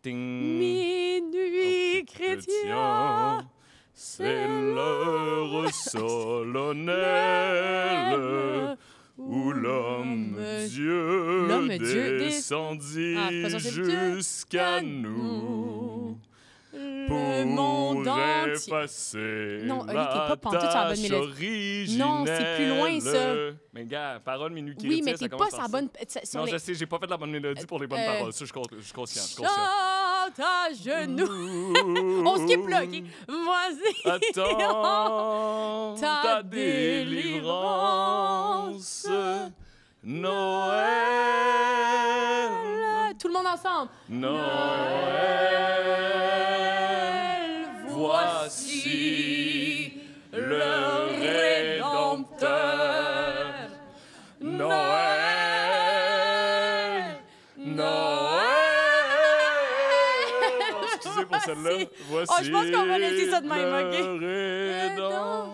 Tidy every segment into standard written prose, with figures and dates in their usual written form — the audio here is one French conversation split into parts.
Ting. Minuit chrétien. C'est l'heure solennelle où l'homme Dieu descendit jusqu'à nous. Le monde entier. Effacer Non, Oli, t'es la pas pantoute sur la bonne tâche mélodie. originelle. Non, c'est plus loin, ça. Mais gars, parole minute qui Oui, mais ça t'es pas commence sur par la ça. bonne... Non, je sais, j'ai pas fait la bonne mélodie pour les bonnes paroles. Ça, je suis conscient. Chante à genoux. On skip là, OK? Vas-y. Attends ta délivrance, Noël. Tout le monde ensemble. Noël, voici le Rédempteur. Noël, excusez pour celle-là. Voici Oh, je pense qu'on va laisser ça de même, OK? le Rédempteur.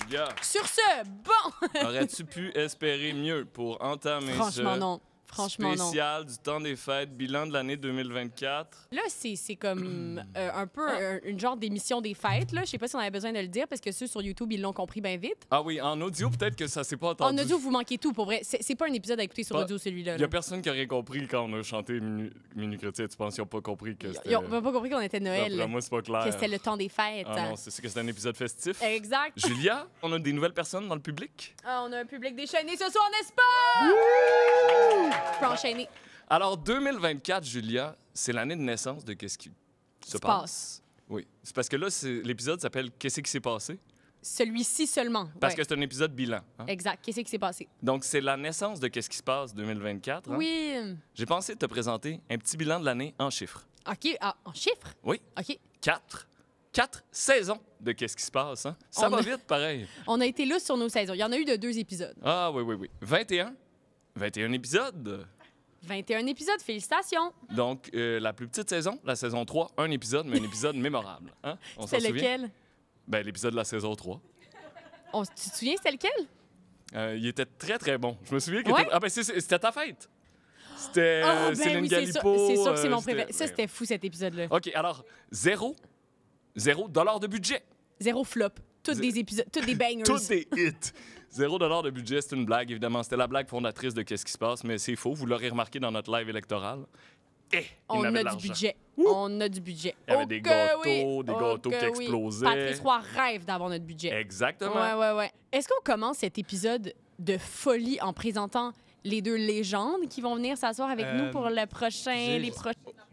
Julia, Sur ce, bon. aurais-tu pu espérer mieux pour entamer Franchement, non. Franchement, non. spécial du temps des fêtes, bilan de l'année 2024? Là, c'est comme un peu une genre d'émission des fêtes. Là. Je sais pas si on avait besoin de le dire parce que ceux sur YouTube, ils l'ont compris bien vite. Ah oui, en audio, peut-être que ça s'est pas entendu. En audio, vous manquez tout, pour vrai. C'est pas un épisode à écouter sur Pas- audio, celui-là. Il y a personne qui aurait compris quand on a chanté Minu Chrétien. Tu penses qu'ils n'ont pas compris que c'était... Ils ont pas compris qu'on était Noël, D'après moi, c'est pas clair. que c'était le temps des fêtes. Ah non, c'est que c'est un épisode festif. Exact. Julia, on a des nouvelles personnes dans le public. Ah, on a un public déchaîné ce soir, n'est-ce pas? Je peux enchaîner. Alors, 2024, Julia, c'est l'année de naissance de Qu'est-ce qui se passe? Oui. C'est parce que là, l'épisode s'appelle Qu'est-ce qui s'est passé? Celui-ci seulement. Parce ouais. que c'est un épisode bilan. Hein? Exact. Qu'est-ce qui s'est passé? Donc, c'est la naissance de Qu'est-ce qui se passe 2024. Hein? Oui. J'ai pensé te présenter un petit bilan de l'année en chiffres. OK. Ah, en chiffres? Oui. OK. 4 saisons de Qu'est-ce qui se passe. Hein? Ça On va a- vite, pareil. On a été là sur nos saisons. Il y en a eu de 2 épisodes. Ah oui. 21 épisodes. 21 épisodes. Félicitations. Donc, la plus petite saison, la saison 3, un épisode, mais un épisode mémorable. Hein? On s'en C'est souvient? lequel? Ben, l'épisode de la saison 3. Tu te souviens, c'était lequel? Il était très, très bon. Je me souviens que... Ouais? Ah ben, c'était ta fête. C'était Ah, ben Céline oui, Galipo. c'est sûr que c'est mon c'était- préféré. Ça, c'était fou, cet épisode-là. OK, alors, $0 de budget. 0 flop. Tous des épisodes, tous des bangers. Tous des hits. $0 de budget, c'est une blague, évidemment. C'était la blague fondatrice de Qu'est-ce qui se passe, mais c'est faux. Vous l'aurez remarqué dans notre live électoral. Et On avait a de du l'argent. budget. Ouh! On a du budget. Il y avait Oh des que gâteaux, oui. des Oh gâteaux qui que oui. explosaient. Patrice Roy rêve d'avoir notre budget. Exactement. Ouais. Est-ce qu'on commence cet épisode de folie en présentant les 2 légendes qui vont venir s'asseoir avec nous pour le prochain...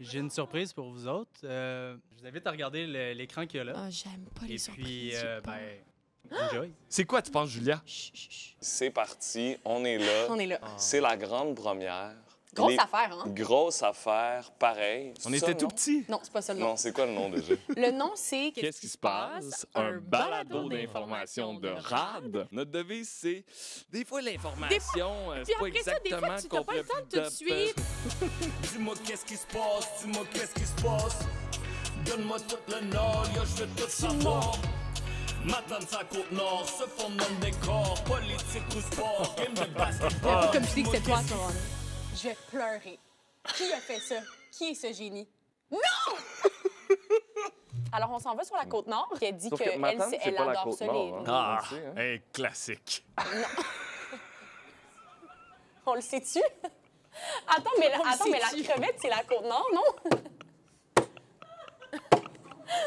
J'ai une surprise pour vous autres. Je vous invite à regarder l'écran qu'il y a là. Ah, j'aime pas les Et surprises. puis, j'ai peur. enjoy. C'est quoi, tu penses, Julia? Chut, chut, chut. C'est parti, on est là. On est là. C'est la grande première. Grosse Les- affaire, hein? Grosse affaire, pareil. On C'est était ça, tout non? petits. Non, c'est pas ça le nom. Non, c'est quoi le nom déjà? Le nom, c'est... Qu'est-ce qui se passe? Un balado d'information de RAD. Notre devise, c'est des fois l'information, Puis c'est pas après ça, des fois, exactement tu n'as pas le temps de tout de suite. Dis-moi qu'est-ce qui se passe, dis-moi qu'est-ce qui se passe. Donne-moi tout le nord, yo, je veux tout savoir. Matin de sa côte nord, se fond dans le décor, politique ou sport, game de basketball. Comme tu dis que c'est toi, à ce moment-là. Je vais pleurer. Qui a fait ça? Qui est ce génie? Non! Alors, on s'en va sur la Côte-Nord. Qui a dit Sauf que qu'elle ma tante, c'est elle pas la adore ça, Côte-Nord, les... hein. Ah, On le sait, hein. un classique. On le sait-tu? Attends, mais la crevette, c'est la Côte-Nord, non?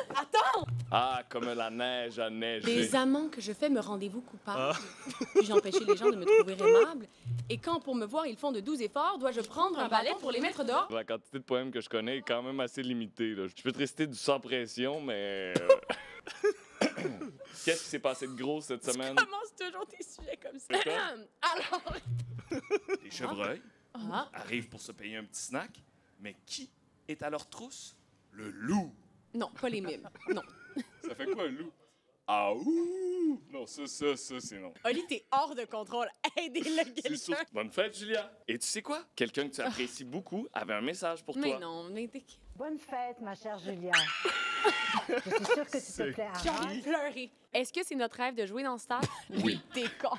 Attends! Ah, comme la neige a neigé. Les amants que je fais me rendez-vous coupable. Puis-je empêcher les gens de me trouver aimable? Et quand, pour me voir, ils font de doux efforts, dois-je prendre un balai pour les mettre dehors? La quantité de poèmes que je connais est quand même assez limitée. Là. Je peux te réciter du sans pression, mais... Qu'est-ce qui s'est passé de gros cette semaine? Tu commences toujours tes sujets comme ça. C'est quoi? Alors... Les chevreuils Ah. arrivent pour se payer un petit snack, mais qui est à leur trousse? Le loup. Non, pas les mimes. Non. Ça fait quoi, un loup? Ah, ouh! Non, ça, c'est non. Oli, t'es hors de contrôle. Aidez-le, C'est sûr. quelqu'un. Bonne fête, Julia. Et tu sais quoi? Quelqu'un que tu apprécies beaucoup avait un message pour Mais toi. non, mais t'es... Bonne fête, ma chère Julia. Je suis sûre que tu te plais à J'ai envie de pleurer. Est-ce que c'est notre rêve de jouer dans ce stade? Oui. T'es con.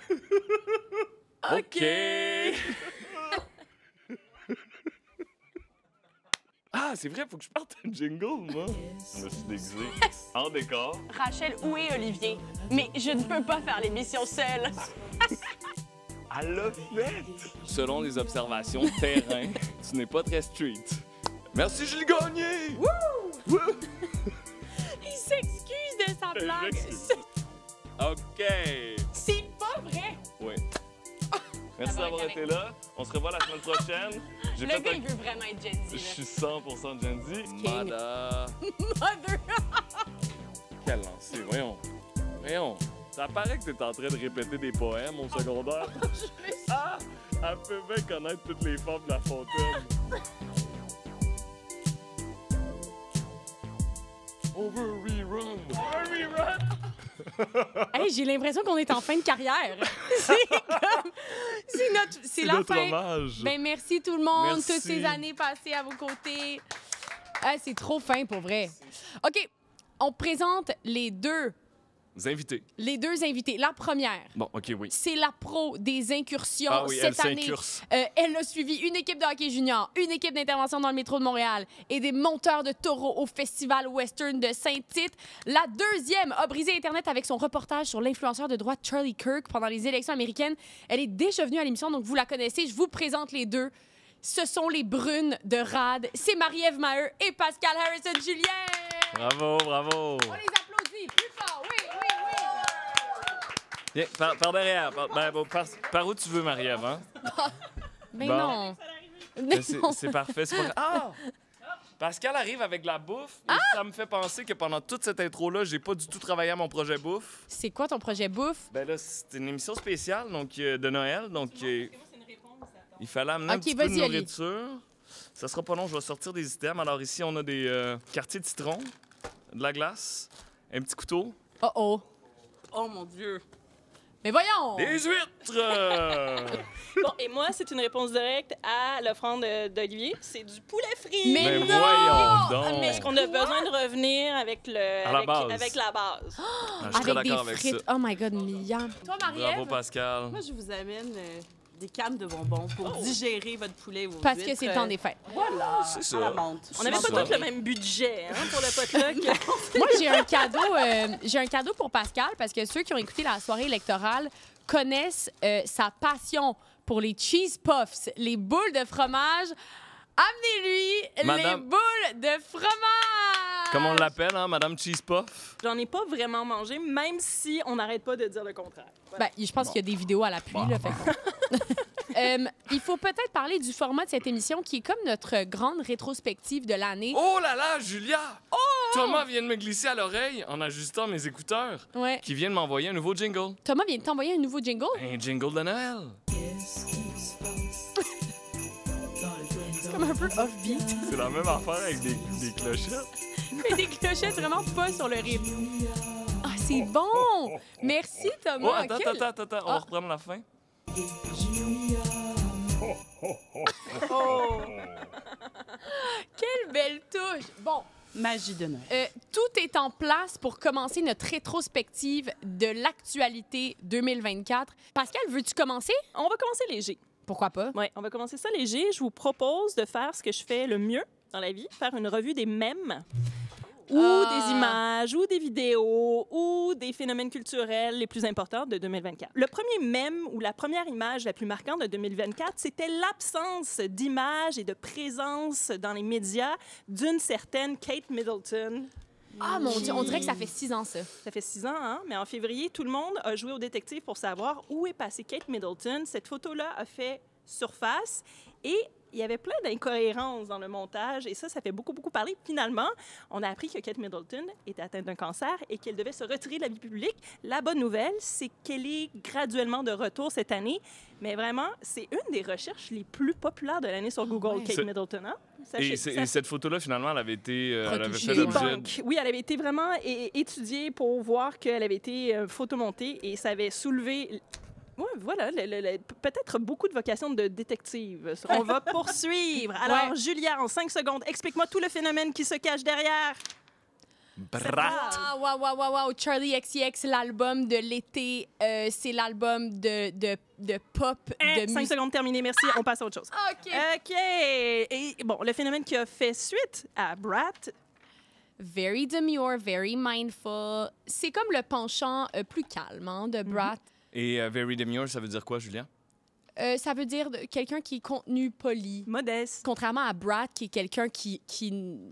OK! Ah, c'est vrai, faut que je parte un jingle, moi. Je me suis déguisé en décor. Rachel, où est Olivier? Mais je ne peux pas faire l'émission seule. Elle l'a fait! Selon les observations de terrain, tu n'es pas très street. Merci, Julie Gagné! Wouh! Il s'excuse de sa blague. OK. C'est pas vrai. Oui. Merci d'avoir été là. On se revoit la semaine prochaine. Le gars, il veut vraiment être Gen Z. Je suis 100% Gen Z. Mada. Mother. Quel lancer, voyons. Ça paraît que t'es en train de répéter des poèmes au secondaire. Ah! Elle peut bien connaître toutes les formes de La Fontaine. Over-rerun! Hey, j'ai l'impression qu'on est en fin de carrière. C'est la notre fin. hommage. Ben merci tout le monde, Merci. toutes ces années passées à vos côtés. Ah, c'est trop fin pour vrai. OK, on présente les deux Invités. invités. La première, Bon, OK, oui. c'est la pro des incursions Ah oui, elle cette année. s'incurse. Elle a suivi une équipe de hockey junior, une équipe d'intervention dans le métro de Montréal et des monteurs de taureaux au Festival Western de Saint-Tite. La deuxième a brisé Internet avec son reportage sur l'influenceur de droite Charlie Kirk pendant les élections américaines. Elle est déjà venue à l'émission, donc vous la connaissez. Je vous présente les deux. Ce sont les brunes de RAD. C'est Marie-Ève Maheu et Pascal Harrison-Julien. Bravo. On les applaudit plus fort. Oui. Viens, par derrière. Par où tu veux, Marie-Ève, hein? Mais Bon. non. Ben, c'est parfait. C'est pas... Ah! Pascal arrive avec de la bouffe. Et ça me fait penser que pendant toute cette intro-là, j'ai pas du tout travaillé à mon projet bouffe. C'est quoi ton projet bouffe? Ben là, c'est une émission spéciale donc, de Noël. Donc, il fallait amener un Ok, petit peu de vas-y, Ali. nourriture. Ça sera pas long, je vais sortir des items. Alors ici, on a des quartiers de citron, de la glace, un petit couteau. Oh. Oh mon Dieu. Mais voyons! Des huîtres! Bon, et moi, c'est une réponse directe à l'offrande d'Olivier. C'est du poulet frit. Mais Ben non! voyons donc! Est-ce qu'on a besoin de revenir avec la base. avec la base? Ah, je suis très Avec d'accord des avec frites. ça. Oh my God, Myriam. Toi, Bravo, Marie-Ève? Pascal. Moi, je vous amène des cannes de bonbons pour digérer votre poulet ou vos Parce que huîtres. c'est le temps des fêtes. Voilà, C'est ça ça. monte. On n'avait C'est pas ça. tous le même budget pour le potluck. Moi, j'ai un cadeau pour Pascal parce que ceux qui ont écouté la soirée électorale connaissent sa passion pour les cheese puffs, les boules de fromage. Amenez-lui Madame- les boules de fromage! Comme on l'appelle, hein, Madame Cheese Puff? J'en ai pas vraiment mangé, même si on n'arrête pas de dire le contraire. Voilà. Ben, je pense qu'il y a des vidéos à l'appui. Là, fait que- il faut peut-être parler du format de cette émission qui est comme notre grande rétrospective de l'année. Oh là là, Julia! Thomas vient de me glisser à l'oreille en ajustant mes écouteurs, Ouais. qui vient de m'envoyer un nouveau jingle. Thomas vient de t'envoyer un nouveau jingle. Un jingle de Noël. C'est comme un peu off-beat. C'est la même affaire avec des clochettes. Mais des clochettes vraiment pas sur le rythme. Ah, c'est bon! Merci, Oh, Thomas. attends, Quel- attends, on va reprendre la fin. Quelle belle touche! Bon, Magie de Noël. tout est en place pour commencer notre rétrospective de l'actualité 2024. Pascal, veux-tu commencer? On va commencer léger. Pourquoi pas? Oui, on va commencer ça léger. Je vous propose de faire ce que je fais le mieux dans la vie, faire une revue des mèmes ou des images ou des vidéos ou des phénomènes culturels les plus importants de 2024. Le premier mème ou la première image la plus marquante de 2024, c'était l'absence d'image et de présence dans les médias d'une certaine Kate Middleton. Ah, mon Dieu, on dirait que ça fait 6 ans, ça. Ça fait 6 ans, hein? Mais en février, tout le monde a joué au détective pour savoir où est passée Kate Middleton. Cette photo-là a fait surface et il y avait plein d'incohérences dans le montage et ça fait beaucoup, beaucoup parler. Finalement, on a appris que Kate Middleton était atteinte d'un cancer et qu'elle devait se retirer de la vie publique. La bonne nouvelle, c'est qu'elle est graduellement de retour cette année. Mais vraiment, c'est une des recherches les plus populaires de l'année sur Google, ouais. Kate C'est- Middleton. Hein? Et, Sachez- et cette photo-là, finalement, elle avait été... elle avait Retouchée. fait Des l'objet... banques. Oui, elle avait été vraiment étudiée pour voir qu'elle avait été photomontée et ça avait soulevé... Oui, voilà, peut-être beaucoup de vocations de détective. On va poursuivre. Alors, Ouais. Julia, en 5 secondes, explique-moi tout le phénomène qui se cache derrière. Brat. Wow. Charlie XCX, l'album de l'été, c'est l'album de pop, de 5 secondes terminées, merci. On passe à autre chose. OK. OK. Et bon, le phénomène qui a fait suite à Brat, Very demure, very mindful. C'est comme le penchant plus calme hein, de Brat. Et Very Demure, ça veut dire quoi, Julien? Ça veut dire quelqu'un qui est contenu, poli. modeste, Contrairement à Brat, qui est quelqu'un qui...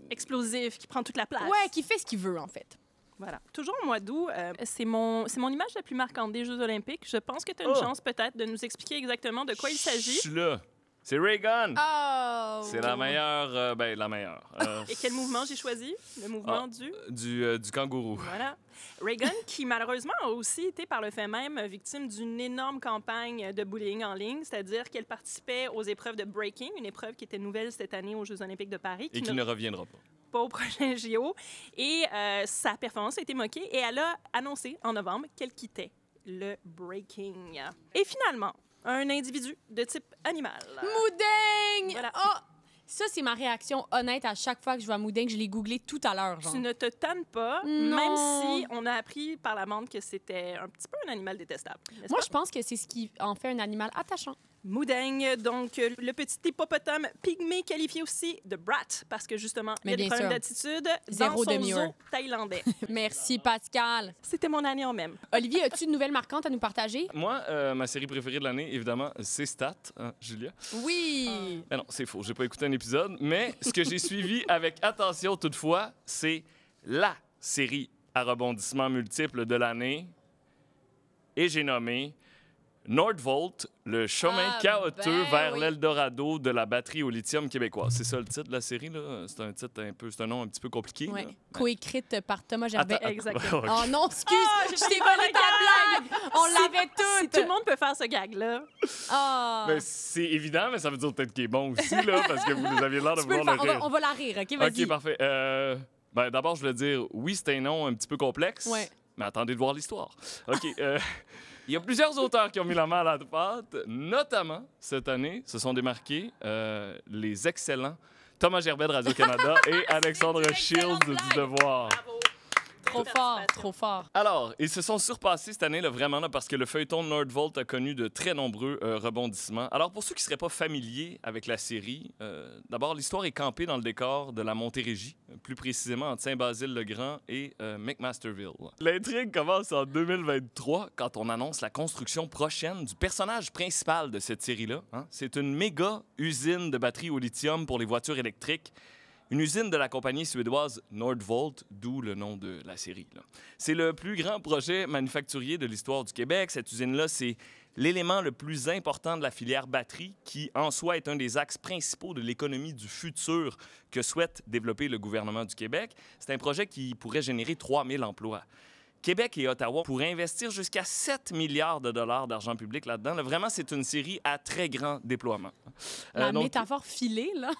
explosif, qui prend toute la place. Ouais, qui fait ce qu'il veut, en fait. Voilà. Toujours au mois d'août, c'est mon image la plus marquante des Jeux olympiques. Je pense que tu as une chance peut-être de nous expliquer exactement de quoi il Je s'agit. suis là. C'est Reagan. Oh! C'est la meilleure. La meilleure. Et quel mouvement j'ai choisi? Le mouvement Du kangourou. Voilà. Reagan, qui malheureusement a aussi été par le fait même victime d'une énorme campagne de bullying en ligne, c'est-à-dire qu'elle participait aux épreuves de breaking, une épreuve qui était nouvelle cette année aux Jeux olympiques de Paris. Et qui ne reviendra pas. Au prochain JO. Et sa performance a été moquée et elle a annoncé en novembre qu'elle quittait le breaking. Et finalement, un individu de type animal. Mouding! Voilà. Oh! Ça, c'est ma réaction honnête à chaque fois que je vois Mouding. Je l'ai googlé tout à l'heure. Tu ne te tannes pas, Non. même si on a appris par la bande que c'était un petit peu un animal détestable. n'est-ce Moi, pas? je pense que c'est ce qui en fait un animal attachant. Mouding, donc le petit hippopotame pygmée qualifié aussi de brat, parce que justement, il y Mais a des bien problèmes sûr. d'attitude Zéro dans son demure. zoo thaïlandais. Merci, Pascal. C'était mon année en même. Olivier, as-tu une nouvelle marquante à nous partager? Moi, ma série préférée de l'année, évidemment, c'est Stat, hein, Julia. Oui! Ben non, c'est faux. J'ai pas écouté un épisode, mais ce que j'ai suivi avec attention toutefois, c'est la série à rebondissements multiples de l'année. Et j'ai nommé Nordvolt, le chemin Ah, chaotique ben vers oui. l'Eldorado de la batterie au lithium québécoise. C'est ça le titre de la série, là? C'est un titre c'est un nom un petit peu compliqué. Ouais. là. Coécrite par Thomas Gerbet. Attends, Exactement. ok. Oh non, excuse! j'ai je t'ai pas volé le ta blague! On l'avait Si toute! tout le monde peut faire ce gag-là. Ah. Ben, c'est évident, mais ça veut dire peut-être qu'il est bon aussi, là, parce que vous aviez l'air de Tu peux le vouloir faire. le rire. On va la rire, OK? Vas-y. OK, parfait. Ben, d'abord, je voulais dire, oui, c'est un nom un petit peu complexe, Ouais. mais attendez de voir l'histoire. OK. Il y a plusieurs auteurs qui ont mis la main à la pâte, notamment, cette année, se sont démarqués les excellents Thomas Gerbet de Radio-Canada et Alexandre Shields du Devoir. Bravo. Trop fort, trop fort. Alors, ils se sont surpassés cette année, là, vraiment, là, parce que le feuilleton de Nordvolt a connu de très nombreux rebondissements. Alors, pour ceux qui ne seraient pas familiers avec la série, d'abord, l'histoire est campée dans le décor de la Montérégie, plus précisément entre Saint-Basile-le-Grand et McMasterville. L'intrigue commence en 2023, quand on annonce la construction prochaine du personnage principal de cette série-là. Hein. C'est une méga usine de batteries au lithium pour les voitures électriques. Une usine de la compagnie suédoise Nordvolt, d'où le nom de la série. là. C'est le plus grand projet manufacturier de l'histoire du Québec. Cette usine-là, c'est l'élément le plus important de la filière batterie, qui en soi est un des axes principaux de l'économie du futur que souhaite développer le gouvernement du Québec. C'est un projet qui pourrait générer 3000 emplois. Québec et Ottawa pourraient investir jusqu'à 7 milliards de dollars d'argent public là-dedans. Là, vraiment, c'est une série à très grand déploiement. La Donc, métaphore filée, là.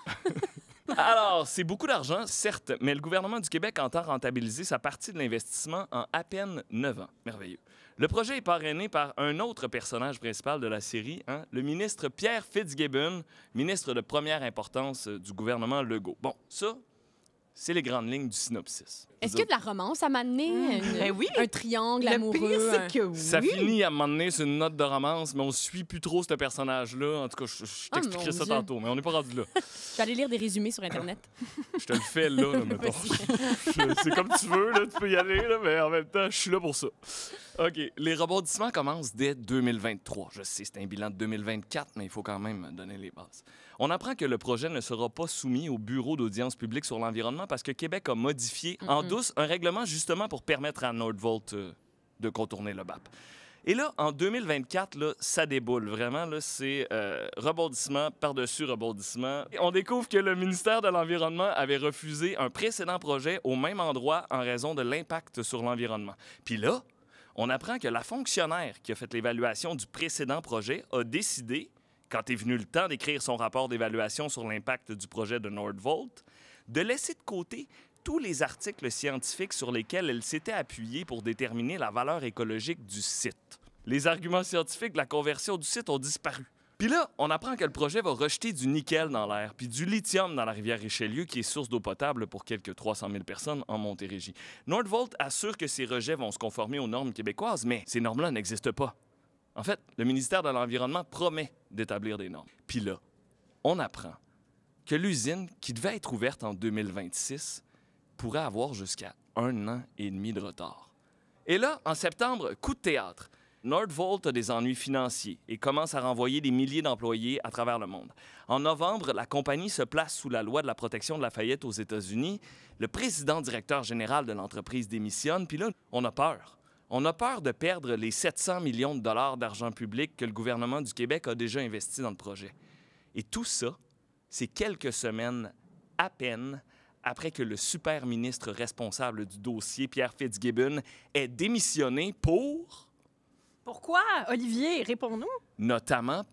alors, c'est beaucoup d'argent, certes, mais le gouvernement du Québec entend rentabiliser sa partie de l'investissement en à peine 9 ans. Merveilleux. Le projet est parrainé par un autre personnage principal de la série, hein, le ministre Pierre Fitzgibbon, ministre de première importance du gouvernement Legault. Bon, ça, c'est les grandes lignes du synopsis. Est-ce qu'il y a de la romance à m'amener? Ben oui. Un triangle Le amoureux? pire, un- c'est que oui. Ça finit à un moment donné sur une note de romance, mais on suit plus trop ce personnage-là. En tout cas, je Oh, t'expliquerai mon ça Dieu. tantôt, mais on n'est pas rendu là. Je vais aller lire des résumés sur Internet. Je te le fais là, mettons. C'est comme tu veux, là, tu peux y aller, là, mais en même temps, je suis là pour ça. OK. Les rebondissements commencent dès 2023. Je sais, c'est un bilan de 2024, mais il faut quand même donner les bases. On apprend que le projet ne sera pas soumis au Bureau d'audience publique sur l'environnement parce que Québec a modifié en douce un règlement justement pour permettre à Nordvolt de contourner le BAP. Et là, en 2024, là, ça déboule. Vraiment, là, c'est rebondissement par-dessus rebondissement. Et on découvre que le ministère de l'Environnement avait refusé un précédent projet au même endroit en raison de l'impact sur l'environnement. Puis là, on apprend que la fonctionnaire qui a fait l'évaluation du précédent projet a décidé, quand est venu le temps d'écrire son rapport d'évaluation sur l'impact du projet de Nordvolt, de laisser de côté tous les articles scientifiques sur lesquels elle s'était appuyée pour déterminer la valeur écologique du site. Les arguments scientifiques de la conversion du site ont disparu. Puis là, on apprend que le projet va rejeter du nickel dans l'air, puis du lithium dans la rivière Richelieu, qui est source d'eau potable pour quelques 300 000 personnes en Montérégie. Nordvolt assure que ces rejets vont se conformer aux normes québécoises, mais ces normes-là n'existent pas. En fait, le ministère de l'Environnement promet d'établir des normes. Puis là, on apprend que l'usine, qui devait être ouverte en 2026, pourrait avoir jusqu'à 1 an et demi de retard. Et là, en septembre, coup de théâtre. Nordvolt a des ennuis financiers et commence à renvoyer des milliers d'employés à travers le monde. En novembre, la compagnie se place sous la loi de la protection de la faillite aux États-Unis. Le président directeur général de l'entreprise démissionne, puis là, on a peur. On a peur de perdre les 700 millions de dollars d'argent public que le gouvernement du Québec a déjà investi dans le projet. Et tout ça, c'est quelques semaines à peine après que le super ministre responsable du dossier, Pierre Fitzgibbon, ait démissionné pour... Pourquoi, Olivier? Réponds-nous. Notamment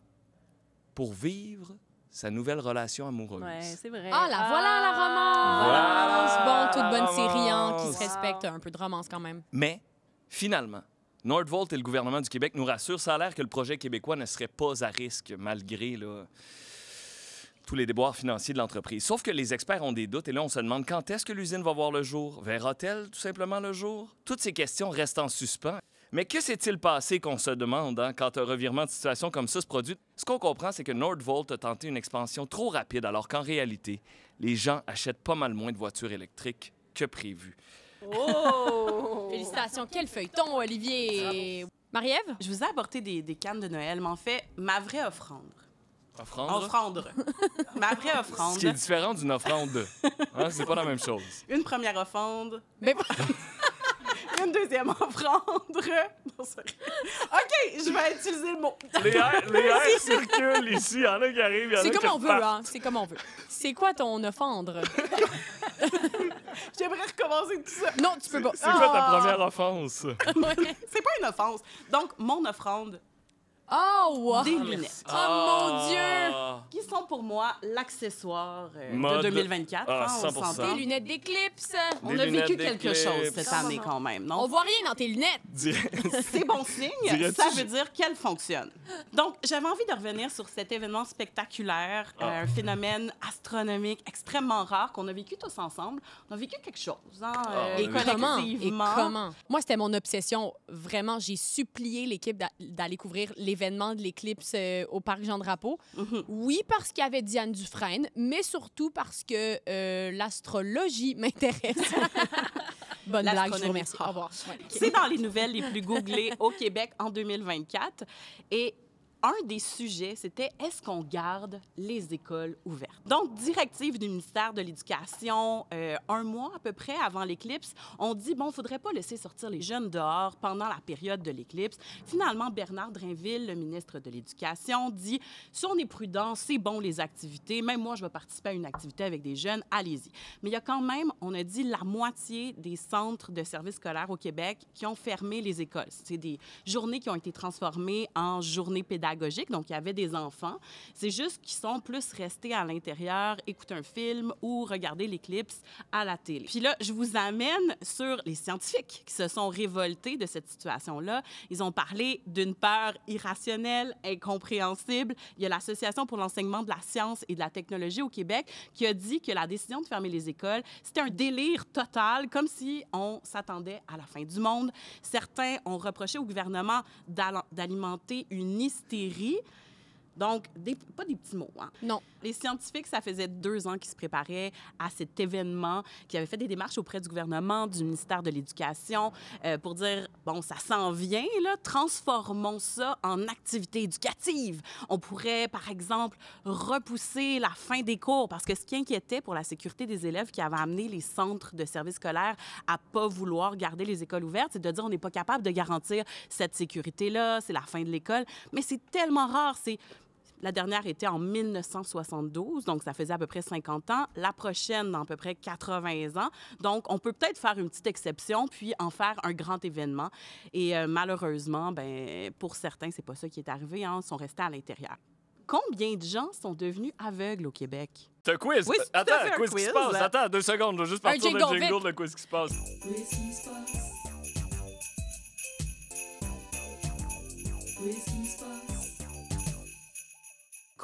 pour vivre sa nouvelle relation amoureuse. Oui, c'est vrai. Ah, la romance! Bon, toute bonne série qui se Wow. respecte. Un peu de romance quand même. Mais, finalement, Nordvolt et le gouvernement du Québec nous rassurent. Ça a l'air que le projet québécois ne serait pas à risque, malgré tous les déboires financiers de l'entreprise. Sauf que les experts ont des doutes, et là, on se demande quand est-ce que l'usine va voir le jour? Verra-t-elle tout simplement le jour? Toutes ces questions restent en suspens. Mais que s'est-il passé qu'on se demande quand un revirement de situation comme ça se produit? Ce qu'on comprend, c'est que Nordvolt a tenté une expansion trop rapide, alors qu'en réalité, les gens achètent pas mal moins de voitures électriques que prévu. Oh! Félicitations. Quel feuilleton, Olivier. Marie-Ève? Je vous ai apporté des cannes de Noël, mais en fait, ma vraie offrande. Offrande? Offrande. Ma vraie offrande. Ce qui est différent d'une offrande. Hein, c'est pas la même chose. Une première offrande. Mais... Une deuxième offrande. Non, sorry. OK, je vais utiliser le mot. Les airs circulent ici. Il y en a qui arrivent, il y en a C'est qui comme on veut, repartent. hein? C'est comme on veut. C'est quoi ton offendre? J'aimerais recommencer tout ça. Non, tu peux pas. C'est quoi ta première offense? C'est pas une offense. Donc, mon offrande, Oh, wow. des lunettes. Oh, mon Dieu! Qui sont pour moi l'accessoire Mode. de 2024. Ah, hein, on 100%. s'entend. Des lunettes d'éclipse. On Des a lunettes vécu quelque d'éclipse. chose cette année quand même, non? On voit rien dans tes lunettes. C'est bon signe. Dirais-tu- Ça veut dire qu'elle fonctionne. Donc, j'avais envie de revenir sur cet événement spectaculaire, un phénomène astronomique extrêmement rare qu'on a vécu tous ensemble. On a vécu quelque chose, hein, Et comment? Et collectivement. comment? Moi, c'était mon obsession. Vraiment, j'ai supplié l'équipe d'aller couvrir l'événement de l'éclipse au Parc Jean-Drapeau. Oui, parce qu'il y avait Diane Dufresne, mais surtout parce que l'astrologie m'intéresse. Bonne blague, je vous L'astronomie. remercie. Au revoir. Ouais. C'est dans les nouvelles les plus googlées au Québec en 2024. Et un des sujets, c'était est-ce qu'on garde les écoles ouvertes? Donc, directive du ministère de l'Éducation, 1 mois à peu près avant l'éclipse, on dit, bon, il ne faudrait pas laisser sortir les jeunes dehors pendant la période de l'éclipse. Finalement, Bernard Drinville, le ministre de l'Éducation, dit, si on est prudent, c'est bon les activités. Même moi, je vais participer à une activité avec des jeunes, allez-y. Mais il y a quand même, on a dit, la moitié des centres de services scolaires au Québec qui ont fermé les écoles. C'est des journées qui ont été transformées en journées pédagogiques. Donc, il y avait des enfants. C'est juste qu'ils sont plus restés à l'intérieur, écouter un film ou regarder l'éclipse à la télé. Puis là, je vous amène sur les scientifiques qui se sont révoltés de cette situation-là. Ils ont parlé d'une peur irrationnelle, incompréhensible. Il y a l'Association pour l'enseignement de la science et de la technologie au Québec qui a dit que la décision de fermer les écoles, c'était un délire total, comme si on s'attendait à la fin du monde. Certains ont reproché au gouvernement d'alimenter une hystérie. Donc, pas des petits mots. Hein. Non. Les scientifiques, ça faisait 2 ans qu'ils se préparaient à cet événement, qui avaient fait des démarches auprès du gouvernement, du ministère de l'Éducation, pour dire, bon, ça s'en vient, là, transformons ça en activité éducative. On pourrait, par exemple, repousser la fin des cours, parce que ce qui inquiétait pour la sécurité des élèves qui avaient amené les centres de services scolaires à pas vouloir garder les écoles ouvertes, c'est de dire, on n'est pas capable de garantir cette sécurité-là, c'est la fin de l'école. Mais c'est tellement rare, La dernière était en 1972, donc ça faisait à peu près 50 ans. La prochaine, dans à peu près 80 ans. Donc, on peut peut-être faire une petite exception, puis en faire un grand événement. Et malheureusement, ben, pour certains, c'est pas ça qui est arrivé. Hein, ils sont restés à l'intérieur. Combien de gens sont devenus aveugles au Québec? C'est un quiz. Oui, c'est tout à Attends, fait un quiz qui se quiz. passe. Attends, 2 secondes. Je vais juste Un partir le jingle, jingle vite. de quiz qui se passe.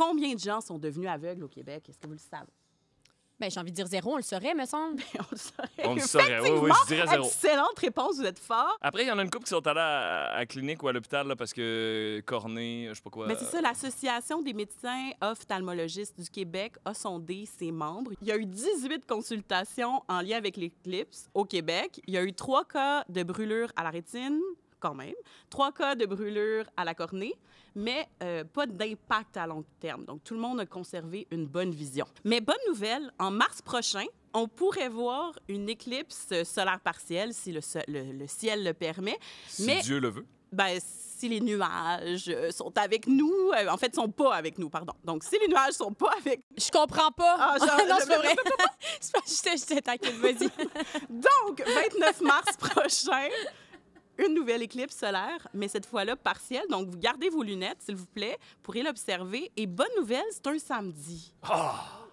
Combien de gens sont devenus aveugles au Québec? Est-ce que vous le savez? Ben, j'ai envie de dire 0, on le saurait, me semble. On le saurait. On le saurait, oui, Effectivement, je dirais 0. Excellente réponse, vous êtes fort. Après, il y en a une couple qui sont allés à la clinique ou à l'hôpital là, parce que cornée, je sais pas quoi. Mais c'est ça, l'Association des médecins ophtalmologistes du Québec a sondé ses membres. Il y a eu 18 consultations en lien avec l'éclipse au Québec. Il y a eu 3 cas de brûlure à la rétine, quand même, 3 cas de brûlure à la cornée, mais pas d'impact à long terme. Donc, tout le monde a conservé une bonne vision. Mais bonne nouvelle, en mars prochain, on pourrait voir une éclipse solaire partielle, si le ciel le permet. Si mais, Dieu le veut. Ben, si les nuages sont avec nous, en fait, sont pas avec nous, pardon. Donc, si les nuages sont pas avec Je comprends pas. Ah, non, c'est pas vrai. C'est pas, j'étais taquine, vas-y. Donc, 29 mars prochain, une nouvelle éclipse solaire, mais cette fois-là partielle. Donc, vous gardez vos lunettes, s'il vous plaît, vous pourrez l'observer. Et bonne nouvelle, c'est un samedi.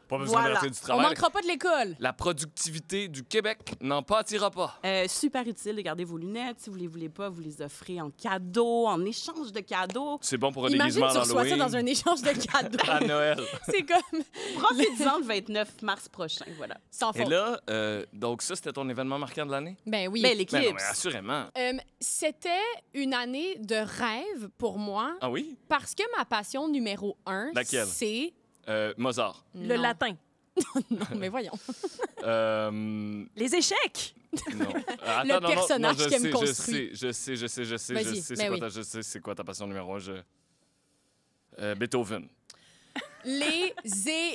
Pas besoin Voilà. de rentrer du On travail. manquera pas de l'école. La productivité du Québec n'en pâtira pas. Super utile de garder vos lunettes. Si vous les voulez pas, vous les offrez en cadeau, en échange de cadeaux. C'est bon pour un Imagine déguisement que tu à reçois ça l'Halloween. dans un échange de cadeaux. À Noël. C'est comme... Profitez-en le 29 mars prochain, voilà. Sans Et faute. là, donc ça, c'était ton événement marquant de l'année? Ben oui. Ben, l'éclipse. Ben non, mais assurément. C'était une année de rêve pour moi Ah oui? parce que ma passion numéro 1, Laquelle? c'est... Mozart. Le Non. latin. Non, mais voyons. Les échecs. Non. Le personnage je qu'elle me sais, construit. Je sais, Vas-y, ben oui. c'est quoi ta passion numéro 1? Beethoven. Les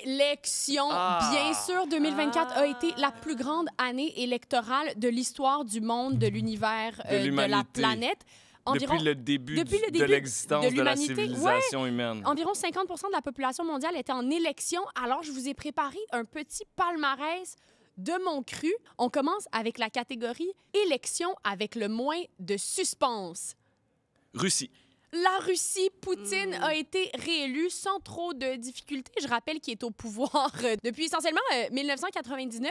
élections. Ah. Bien sûr, 2024 a été la plus grande année électorale de l'histoire du monde, de l'univers, De de la l'humanité. planète. Environ, Depuis le début, depuis le de début l'existence de de, la l'humanité, civilisation humaine. environ 50 de la population mondiale était en élection. Alors, je vous ai préparé un petit palmarès de mon cru. On commence avec la catégorie élection avec le moins de suspense. Russie. La Russie, Poutine a été réélu sans trop de difficultés. Je rappelle qu'il est au pouvoir depuis essentiellement 1999,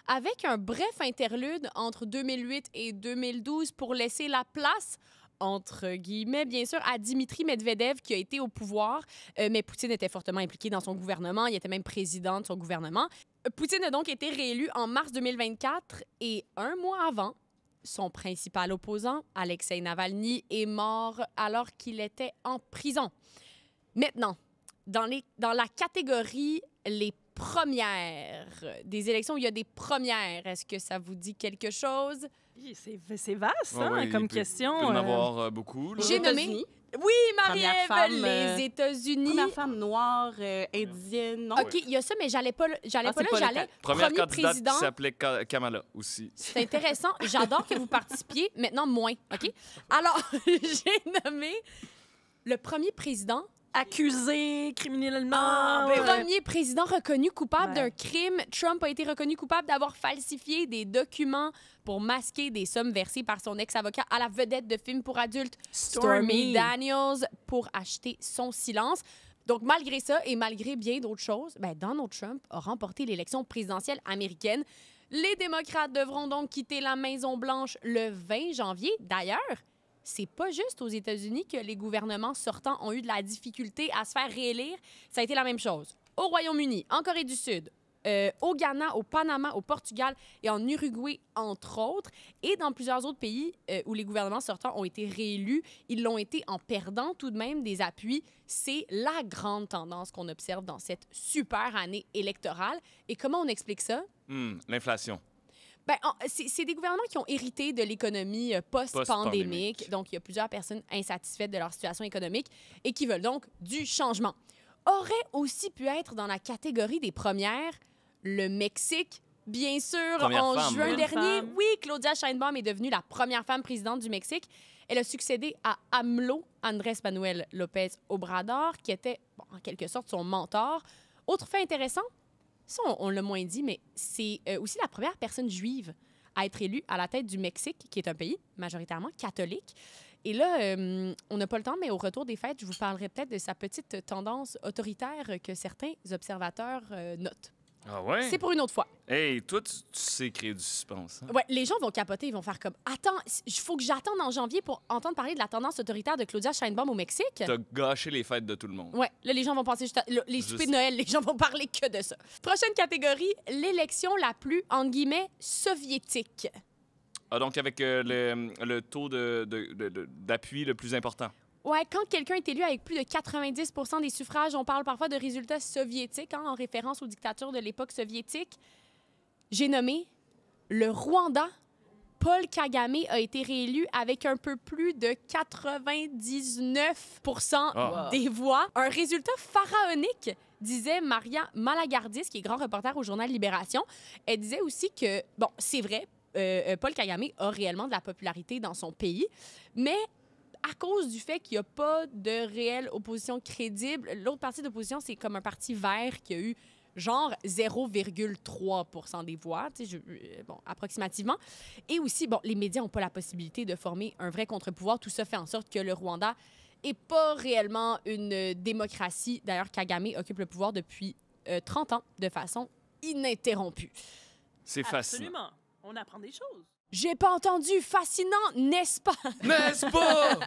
avec un bref interlude entre 2008 et 2012 pour laisser la place, entre guillemets, bien sûr, à Dimitri Medvedev, qui a été au pouvoir. Mais Poutine était fortement impliqué dans son gouvernement. Il était même président de son gouvernement. Poutine a donc été réélu en mars 2024 et un mois avant, son principal opposant, Alexei Navalny, est mort alors qu'il était en prison. Maintenant, dans la catégorie les premières des élections, où il y a des premières, est-ce que ça vous dit quelque chose? C'est vaste, Ouais, hein, ouais, comme il peut question. en avoir beaucoup. Là. J'ai nommé... États-Unis. Oui, Première Marie-Ève, femme, les États-Unis. Première femme noire, indienne, non? OK, il y a ça, mais j'allais pas là. c'est pas le J'allais cas. Première premier candidate président. qui s'appelait Kamala aussi. C'est intéressant. J'adore que vous participiez. Maintenant, moins. OK? Alors, j'ai nommé le premier président. Accusé criminellement. Premier président reconnu coupable Ouais. d'un crime. Trump a été reconnu coupable d'avoir falsifié des documents pour masquer des sommes versées par son ex-avocat à la vedette de films pour adultes, Stormy Daniels, pour acheter son silence. Donc, malgré ça et malgré bien d'autres choses, Donald Trump a remporté l'élection présidentielle américaine. Les démocrates devront donc quitter la Maison-Blanche le 20 janvier. D'ailleurs, c'est pas juste aux États-Unis que les gouvernements sortants ont eu de la difficulté à se faire réélire. Ça a été la même chose au Royaume-Uni, en Corée du Sud, au Ghana, au Panama, au Portugal et en Uruguay, entre autres. Et dans plusieurs autres pays où les gouvernements sortants ont été réélus, ils l'ont été en perdant tout de même des appuis. C'est la grande tendance qu'on observe dans cette super année électorale. Et comment on explique ça? L'inflation. C'est des gouvernements qui ont hérité de l'économie post-pandémique. Post-pandémique. Donc, il y a plusieurs personnes insatisfaites de leur situation économique et qui veulent donc du changement. Aurait aussi pu être dans la catégorie des premières le Mexique. Bien sûr, Première en femme, juin hein? dernier, Femme. oui, Claudia Sheinbaum est devenue la première femme présidente du Mexique. Elle a succédé à AMLO, Andrés Manuel López Obrador, qui était en quelque sorte son mentor. Autre fait intéressant, ça, on l'a moins dit, mais c'est aussi la première personne juive à être élue à la tête du Mexique, qui est un pays majoritairement catholique. Et là, on n'a pas le temps, mais au retour des fêtes, je vous parlerai peut-être de sa petite tendance autoritaire que certains observateurs notent. Ah ouais? C'est pour une autre fois. Hey, toi, tu sais créer du suspense. Hein? Ouais, les gens vont capoter, ils vont faire comme attends, il faut que j'attende en janvier pour entendre parler de la tendance autoritaire de Claudia Sheinbaum au Mexique. T'as gâché les fêtes de tout le monde. Ouais, là les gens vont penser les soupers de Noël, les gens vont parler que de ça. Prochaine catégorie, l'élection la plus entre guillemets soviétique. Ah, donc avec le taux d'appui le plus important. Ouais, quand quelqu'un est élu avec plus de 90 % des suffrages, on parle parfois de résultats soviétiques, en référence aux dictatures de l'époque soviétique. J'ai nommé le Rwanda. Paul Kagame a été réélu avec un peu plus de 99 % des voix. Un résultat pharaonique, disait Maria Malagardis, qui est grand reporter au journal Libération. Elle disait aussi que, bon, c'est vrai, Paul Kagame a réellement de la popularité dans son pays, mais à cause du fait qu'il n'y a pas de réelle opposition crédible, l'autre parti d'opposition, c'est comme un parti vert qui a eu genre 0,3 % des voix, bon, approximativement. Et aussi, bon, les médias n'ont pas la possibilité de former un vrai contre-pouvoir. Tout ça fait en sorte que le Rwanda n'est pas réellement une démocratie. D'ailleurs, Kagame occupe le pouvoir depuis 30 ans de façon ininterrompue. C'est fascinant. Absolument. On apprend des choses. J'ai pas entendu. Fascinant, n'est-ce pas? N'est-ce pas?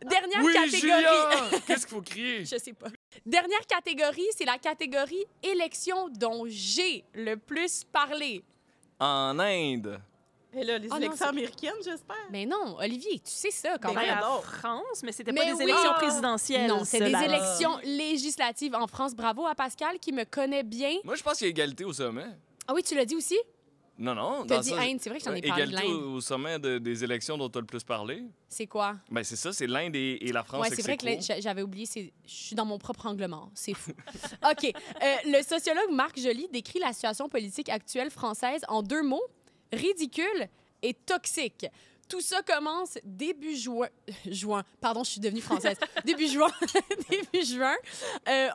Dernière oui, catégorie. Julien! Qu'est-ce qu'il faut crier? Je sais pas. Dernière catégorie, c'est la catégorie élection dont j'ai le plus parlé. En Inde. Et là, les Oh non, élections c'est- américaines, j'espère. Mais non, Olivier, tu sais ça quand Ben, même. la France, mais c'était Mais pas des oui. élections Ah! présidentielles. Non, c'est des cela. élections législatives en France. Bravo à Pascal qui me connaît bien. Moi, je pense qu'il y a égalité au sommet. Ah oui, tu l'as dit aussi? Non, non. T'as dans dit ça, Inde, c'est vrai que j'en ai parlé de égalité l'Inde. au sommet des élections dont tu as le plus parlé. C'est quoi? Ben, c'est ça, c'est l'Inde et la France. Oui, c'est vrai que j'avais oublié, je suis dans mon propre anglement. C'est fou. OK. Le sociologue Marc Joly décrit la situation politique actuelle française en 2 mots, ridicule et toxique. Tout ça commence début juin. Pardon, je suis devenue française. Début juin.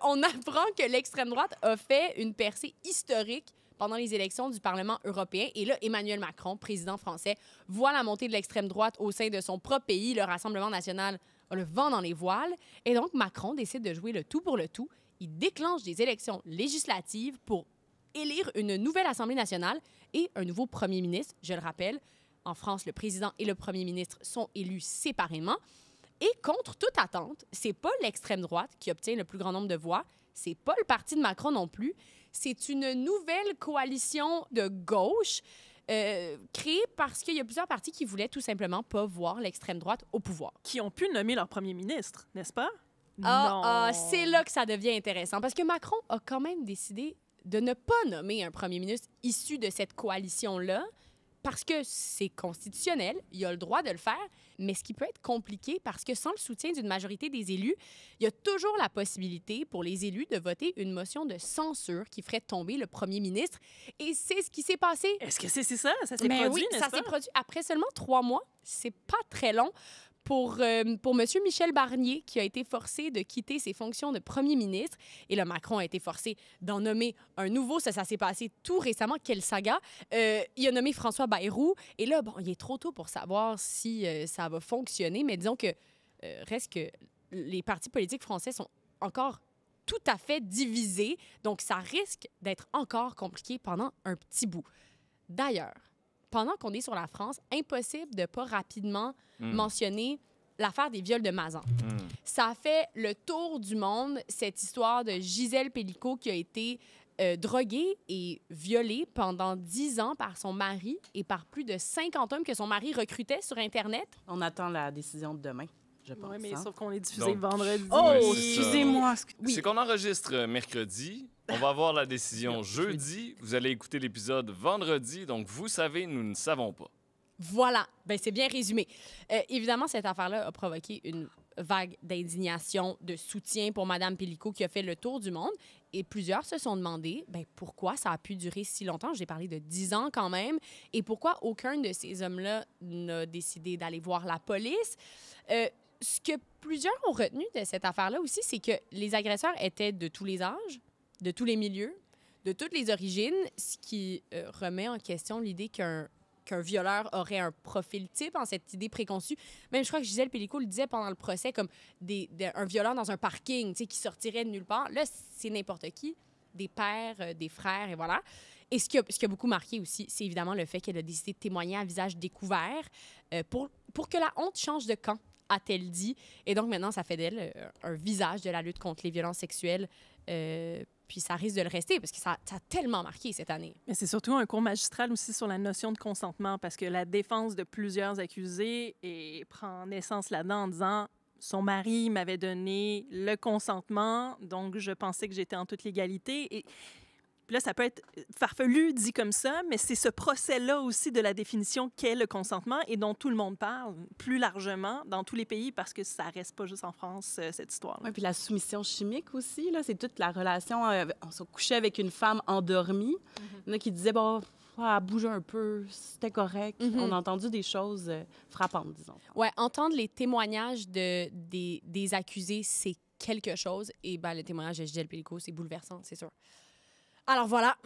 On apprend que l'extrême droite a fait une percée historique pendant les élections du Parlement européen. Et là, Emmanuel Macron, président français, voit la montée de l'extrême droite au sein de son propre pays. Le Rassemblement national a le vent dans les voiles. Et donc, Macron décide de jouer le tout pour le tout. Il déclenche des élections législatives pour élire une nouvelle Assemblée nationale et un nouveau premier ministre. Je le rappelle, en France, le président et le premier ministre sont élus séparément. Et contre toute attente, c'est pas l'extrême droite qui obtient le plus grand nombre de voix. C'est pas le parti de Macron non plus. C'est une nouvelle coalition de gauche créée parce qu'il y a plusieurs partis qui voulaient tout simplement pas voir l'extrême droite au pouvoir. Qui ont pu nommer leur premier ministre, n'est-ce pas? C'est là que ça devient intéressant parce que Macron a quand même décidé de ne pas nommer un premier ministre issu de cette coalition-là parce que c'est constitutionnel, il a le droit de le faire, mais ce qui peut être compliqué parce que sans le soutien d'une majorité des élus, il y a toujours la possibilité pour les élus de voter une motion de censure qui ferait tomber le premier ministre. Et c'est ce qui s'est passé. Est-ce que c'est ça? Ça s'est Mais produit, oui, n'est-ce ça pas? s'est produit après seulement 3 mois. C'est pas très long. Pour M. Michel Barnier, qui a été forcé de quitter ses fonctions de premier ministre. Et le Macron a été forcé d'en nommer un nouveau. Ça s'est passé tout récemment. Quelle saga! Il a nommé François Bayrou. Et là, bon, il est trop tôt pour savoir si ça va fonctionner. Mais disons que reste que les partis politiques français sont encore tout à fait divisés. Donc, ça risque d'être encore compliqué pendant un petit bout. D'ailleurs, pendant qu'on est sur la France, impossible de ne pas rapidement mentionner l'affaire des viols de Mazan. Ça a fait le tour du monde, cette histoire de Gisèle Pélicaud qui a été droguée et violée pendant 10 ans par son mari et par plus de 50 hommes que son mari recrutait sur Internet. On attend la décision de demain, je pense. Oui, mais hein? sauf qu'on est diffusé Donc, vendredi. Oh, Ouais, c'est ça. excusez-moi. C'est qu'on enregistre mercredi. On va avoir la décision jeudi. Vous allez écouter l'épisode vendredi. Donc, vous savez, nous ne savons pas. Voilà, ben c'est bien résumé. Évidemment, cette affaire-là a provoqué une vague d'indignation, de soutien pour Mme Pélicaud qui a fait le tour du monde. Et plusieurs se sont demandé pourquoi ça a pu durer si longtemps. J'ai parlé de 10 ans quand même. Et pourquoi aucun de ces hommes-là n'a décidé d'aller voir la police. Ce que plusieurs ont retenu de cette affaire-là aussi, c'est que les agresseurs étaient de tous les âges, de tous les milieux, de toutes les origines, ce qui remet en question l'idée qu'un violeur aurait un profil type en cette idée préconçue. Même, je crois que Gisèle Pélicaud le disait pendant le procès, comme un violeur dans un parking, qui sortirait de nulle part. Là, c'est n'importe qui. des pères, des frères, et voilà. Et ce qui a beaucoup marqué aussi, c'est évidemment le fait qu'elle a décidé de témoigner à visage découvert pour que la honte change de camp, a-t-elle dit. Et donc maintenant, ça fait d'elle un visage de la lutte contre les violences sexuelles. Puis ça risque de le rester parce que ça a tellement marqué cette année. Mais c'est surtout un cours magistral aussi sur la notion de consentement parce que la défense de plusieurs accusés prend naissance là-dedans en disant son mari m'avait donné le consentement, donc je pensais que j'étais en toute légalité. Et puis là, ça peut être farfelu dit comme ça, mais c'est ce procès-là aussi de la définition qu'est le consentement et dont tout le monde parle plus largement dans tous les pays parce que ça reste pas juste en France, cette histoire-là. Oui, puis la soumission chimique aussi, là, c'est toute la relation. On s'est couché avec une femme endormie. Il y en a qui disaient, bon, elle bougeait un peu, c'était correct. On a entendu des choses frappantes, disons. Ouais, entendre les témoignages des accusés, c'est quelque chose. Et ben, le témoignage de Gisèle Pélicaud, c'est bouleversant, c'est sûr. Alors voilà.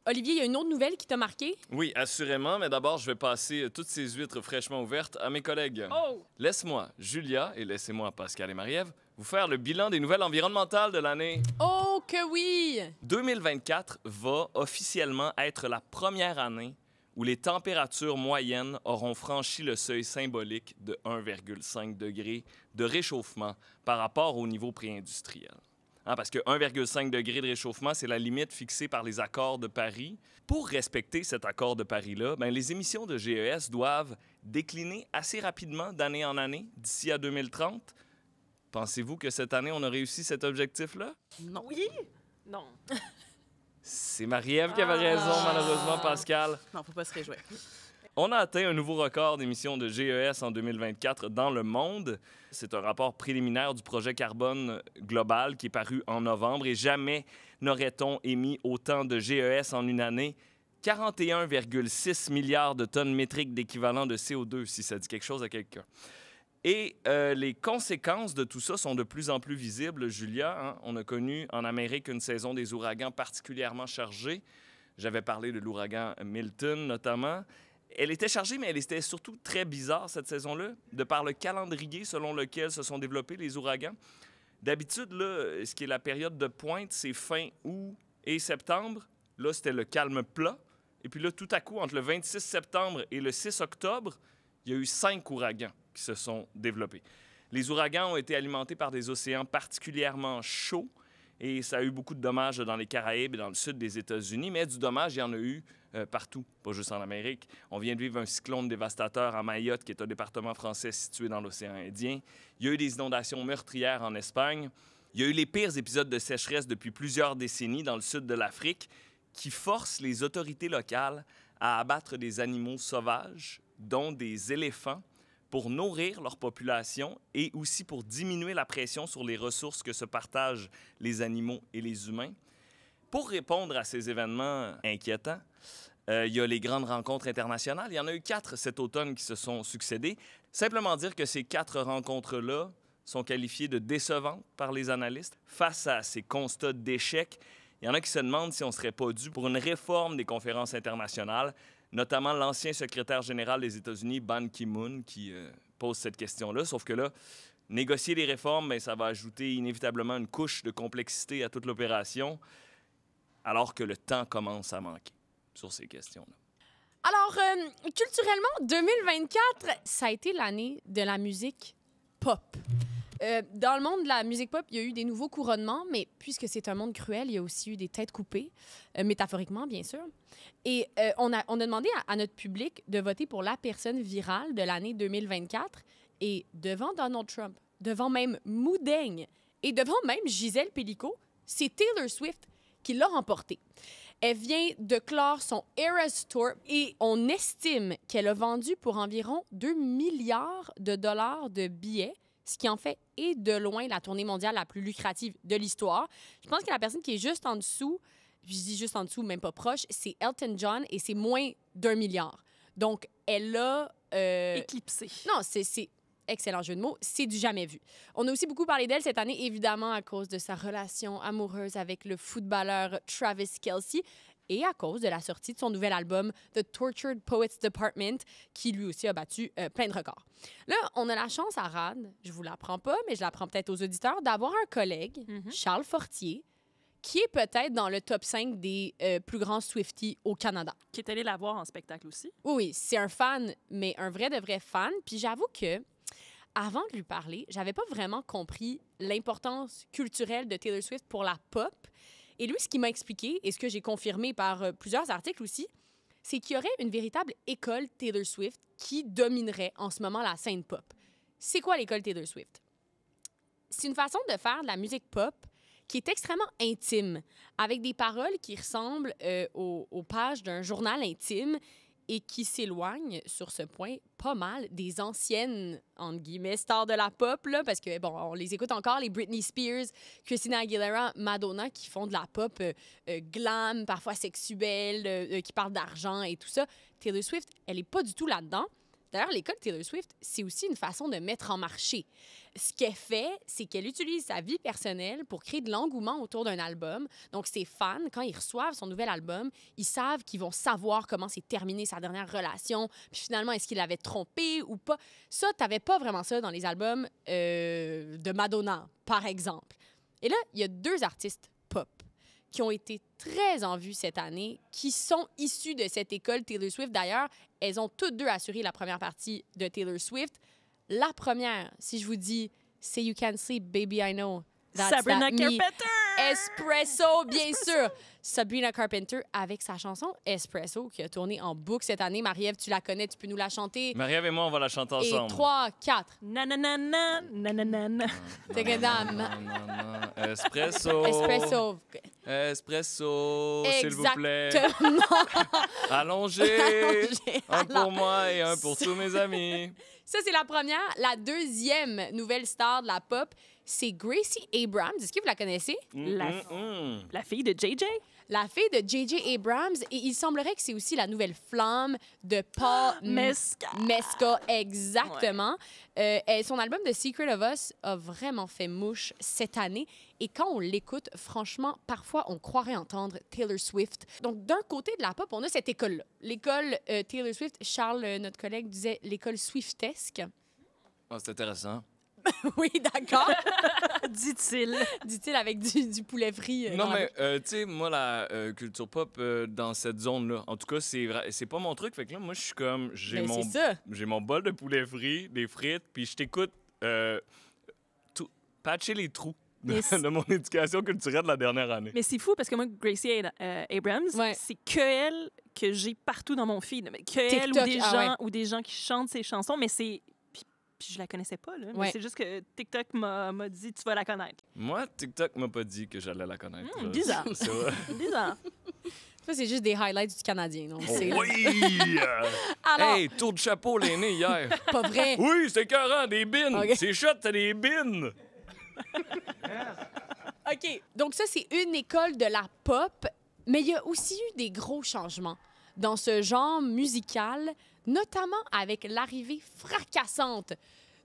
Olivier, il y a une autre nouvelle qui t'a marqué? Oui, assurément, mais d'abord, je vais passer toutes ces huîtres fraîchement ouvertes à mes collègues. Oh! Laisse-moi, Julia, et laissez-moi, Pascal et Marie-Ève, vous faire le bilan des nouvelles environnementales de l'année. Oh que oui! 2024 va officiellement être la première année où les températures moyennes auront franchi le seuil symbolique de 1,5 degré de réchauffement par rapport au niveau préindustriel. Parce que 1,5 degré de réchauffement, c'est la limite fixée par les accords de Paris. Pour respecter cet accord de Paris-là, les émissions de GES doivent décliner assez rapidement d'année en année d'ici à 2030. Pensez-vous que cette année, on a réussi cet objectif-là? Non. Oui? Non. C'est Marie-Ève qui avait raison, malheureusement, Pascal. Non, faut pas se réjouir. On a atteint un nouveau record d'émissions de GES en 2024 dans le monde. C'est un rapport préliminaire du projet carbone global qui est paru en novembre et jamais n'aurait-on émis autant de GES en une année. 41,6 milliards de tonnes métriques d'équivalent de CO2, si ça dit quelque chose à quelqu'un. Et les conséquences de tout ça sont de plus en plus visibles, Julia. On a connu en Amérique une saison des ouragans particulièrement chargée. J'avais parlé de l'ouragan Milton, notamment. Elle était chargée, mais elle était surtout très bizarre, cette saison-là, de par le calendrier selon lequel se sont développés les ouragans. D'habitude, là, ce qui est la période de pointe, c'est fin août et septembre. Là, c'était le calme plat. Et puis là, tout à coup, entre le 26 septembre et le 6 octobre, il y a eu 5 ouragans qui se sont développés. Les ouragans ont été alimentés par des océans particulièrement chauds et ça a eu beaucoup de dommages dans les Caraïbes et dans le sud des États-Unis, mais du dommage, il y en a eu partout, pas juste en Amérique. On vient de vivre un cyclone dévastateur à Mayotte, qui est un département français situé dans l'océan Indien. Il y a eu des inondations meurtrières en Espagne. Il y a eu les pires épisodes de sécheresse depuis plusieurs décennies dans le sud de l'Afrique qui forcent les autorités locales à abattre des animaux sauvages, dont des éléphants, pour nourrir leur population et aussi pour diminuer la pression sur les ressources que se partagent les animaux et les humains. Pour répondre à ces événements inquiétants, il y a les grandes rencontres internationales. Il y en a eu 4 cet automne qui se sont succédées. Simplement dire que ces 4 rencontres-là sont qualifiées de décevantes par les analystes. Face à ces constats d'échec, il y en a qui se demandent si on ne serait pas dû pour une réforme des conférences internationales, notamment l'ancien secrétaire général des États-Unis, Ban Ki-moon, qui pose cette question-là. Sauf que là, négocier les réformes, ça va ajouter inévitablement une couche de complexité à toute l'opération, alors que le temps commence à manquer sur ces questions-là. Alors, culturellement, 2024, ça a été l'année de la musique pop. Dans le monde de la musique pop, il y a eu des nouveaux couronnements, mais puisque c'est un monde cruel, il y a aussi eu des têtes coupées, métaphoriquement, bien sûr. Et on a demandé à notre public de voter pour la personne virale de l'année 2024. Et devant Donald Trump, devant même Moudaigne et devant même Gisèle Pélicaud, c'est Taylor Swift qui l'a remporté. Elle vient de clore son Eras Tour et on estime qu'elle a vendu pour environ 2 milliards de dollars de billets, ce qui en fait est de loin la tournée mondiale la plus lucrative de l'histoire. Je pense que la personne qui est juste en dessous, je dis juste en dessous, même pas proche, c'est Elton John et c'est moins d'1 milliard. Donc, elle a... Éclipsé. Non, c'est excellent jeu de mots. C'est du jamais vu. On a aussi beaucoup parlé d'elle cette année, évidemment, à cause de sa relation amoureuse avec le footballeur Travis Kelce et à cause de la sortie de son nouvel album The Tortured Poets Department, qui lui aussi a battu plein de records. Là, on a la chance à RAD, je vous l'apprends pas, mais je l'apprends peut-être aux auditeurs, d'avoir un collègue, Charles Fortier, qui est peut-être dans le top 5 des plus grands Swifties au Canada. Qui est allé la voir en spectacle aussi. Oui, c'est un fan, mais un vrai de vrai fan. Puis j'avoue que, avant de lui parler, j'avais pas vraiment compris l'importance culturelle de Taylor Swift pour la pop. Et lui, ce qu'il m'a expliqué, et ce que j'ai confirmé par plusieurs articles aussi, c'est qu'il y aurait une véritable école Taylor Swift qui dominerait en ce moment la scène pop. C'est quoi l'école Taylor Swift? C'est une façon de faire de la musique pop qui est extrêmement intime, avec des paroles qui ressemblent aux pages d'un journal intime et qui s'éloignent, sur ce point, pas mal des anciennes, entre guillemets, stars de la pop, là, parce que, bon, on les écoute encore, les Britney Spears, Christina Aguilera, Madonna, qui font de la pop glam, parfois sexuelle, qui parlent d'argent et tout ça. Taylor Swift, elle est pas du tout là-dedans. D'ailleurs, l'école Taylor Swift, c'est aussi une façon de mettre en marché. Ce qu'elle fait, c'est qu'elle utilise sa vie personnelle pour créer de l'engouement autour d'un album. Donc, ses fans, quand ils reçoivent son nouvel album, ils savent qu'ils vont savoir comment s'est terminée sa dernière relation, puis finalement, est-ce qu'il l'avait trompé ou pas. Ça, t'avais pas vraiment ça dans les albums de Madonna, par exemple. Et là, il y a 2 artistes pop qui ont été très en vue cette année, qui sont issus de cette école Taylor Swift. D'ailleurs, elles ont toutes 2 assuré la première partie de Taylor Swift. La première, si je vous dis « Say You Can't Sleep, Baby, I Know », Sabrina Carpenter! Espresso, bien sûr. Sabrina Carpenter avec sa chanson Espresso qui a tourné en boucle cette année. Marie-Ève, tu la connais, tu peux nous la chanter. Marie-Ève et moi, on va la chanter ensemble. Et 3, 4. Nananana, nananana. Espresso. Espresso. Espresso, s'il vous plaît. Exactement. Allongez. Un Alors, pour moi et un pour tous mes amis. Ça, c'est la première. La deuxième nouvelle star de la pop, c'est Gracie Abrams. Est-ce que vous la connaissez? La fille de JJ? La fille de J.J. Abrams. Et il semblerait que c'est aussi la nouvelle flamme de Paul Mescal. Mescal, exactement. Son album The Secret of Us a vraiment fait mouche cette année. Et quand on l'écoute, franchement, parfois, on croirait entendre Taylor Swift. Donc, d'un côté de la pop, on a cette école-là. L'école Taylor Swift, Charles, notre collègue, disait l'école Swiftesque. Oh, c'est intéressant. Oui, d'accord. Dit-il. Dit-il avec du poulet frit. Non, mais, tu sais, moi, la culture pop dans cette zone-là, en tout cas, c'est pas mon truc. Fait que là, moi, je suis comme, j'ai mon bol de poulet frit, des frites, puis je t'écoute patcher les trous de mon éducation culturelle de la dernière année. Mais c'est fou parce que moi, Gracie Abrams, c'est que elle que j'ai partout dans mon feed. Que elle ou des gens qui chantent ses chansons, mais c'est... Puis je la connaissais pas, là. Mais c'est juste que TikTok m'a dit « tu vas la connaître ». Moi, TikTok m'a pas dit que j'allais la connaître. Bizarre. C'est vrai. Bizarre. Ça, c'est juste des highlights du Canadien. Donc oui! Alors, hey, tour de chapeau l'aîné hier. pas vrai. Oui, c'est écœurant, des bines. Okay. C'est chouette, t'as des bines. OK. Donc ça, c'est une école de la pop, mais il y a aussi eu des gros changements dans ce genre musical, notamment avec l'arrivée fracassante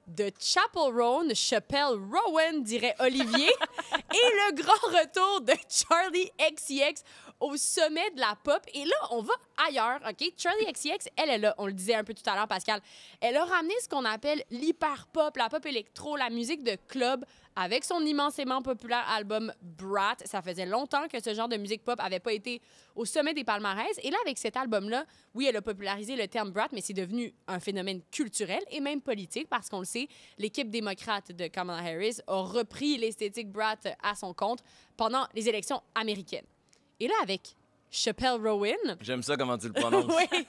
de Chappell Rowan, dirait Olivier, et le grand retour de Charli XCX au sommet de la pop. Et là, on va ailleurs, OK? Charli XCX, elle est là, on le disait un peu tout à l'heure, Pascal. Elle a ramené ce qu'on appelle l'hyper-pop, la pop électro, la musique de club, avec son immensément populaire album Brat. Ça faisait longtemps que ce genre de musique pop avait pas été au sommet des palmarès. Et là, avec cet album-là, oui, elle a popularisé le terme Brat, mais c'est devenu un phénomène culturel et même politique parce qu'on le sait, l'équipe démocrate de Kamala Harris a repris l'esthétique Brat à son compte pendant les élections américaines. Et là, avec Chappell Rowan... J'aime ça comment tu le prononces. Oui.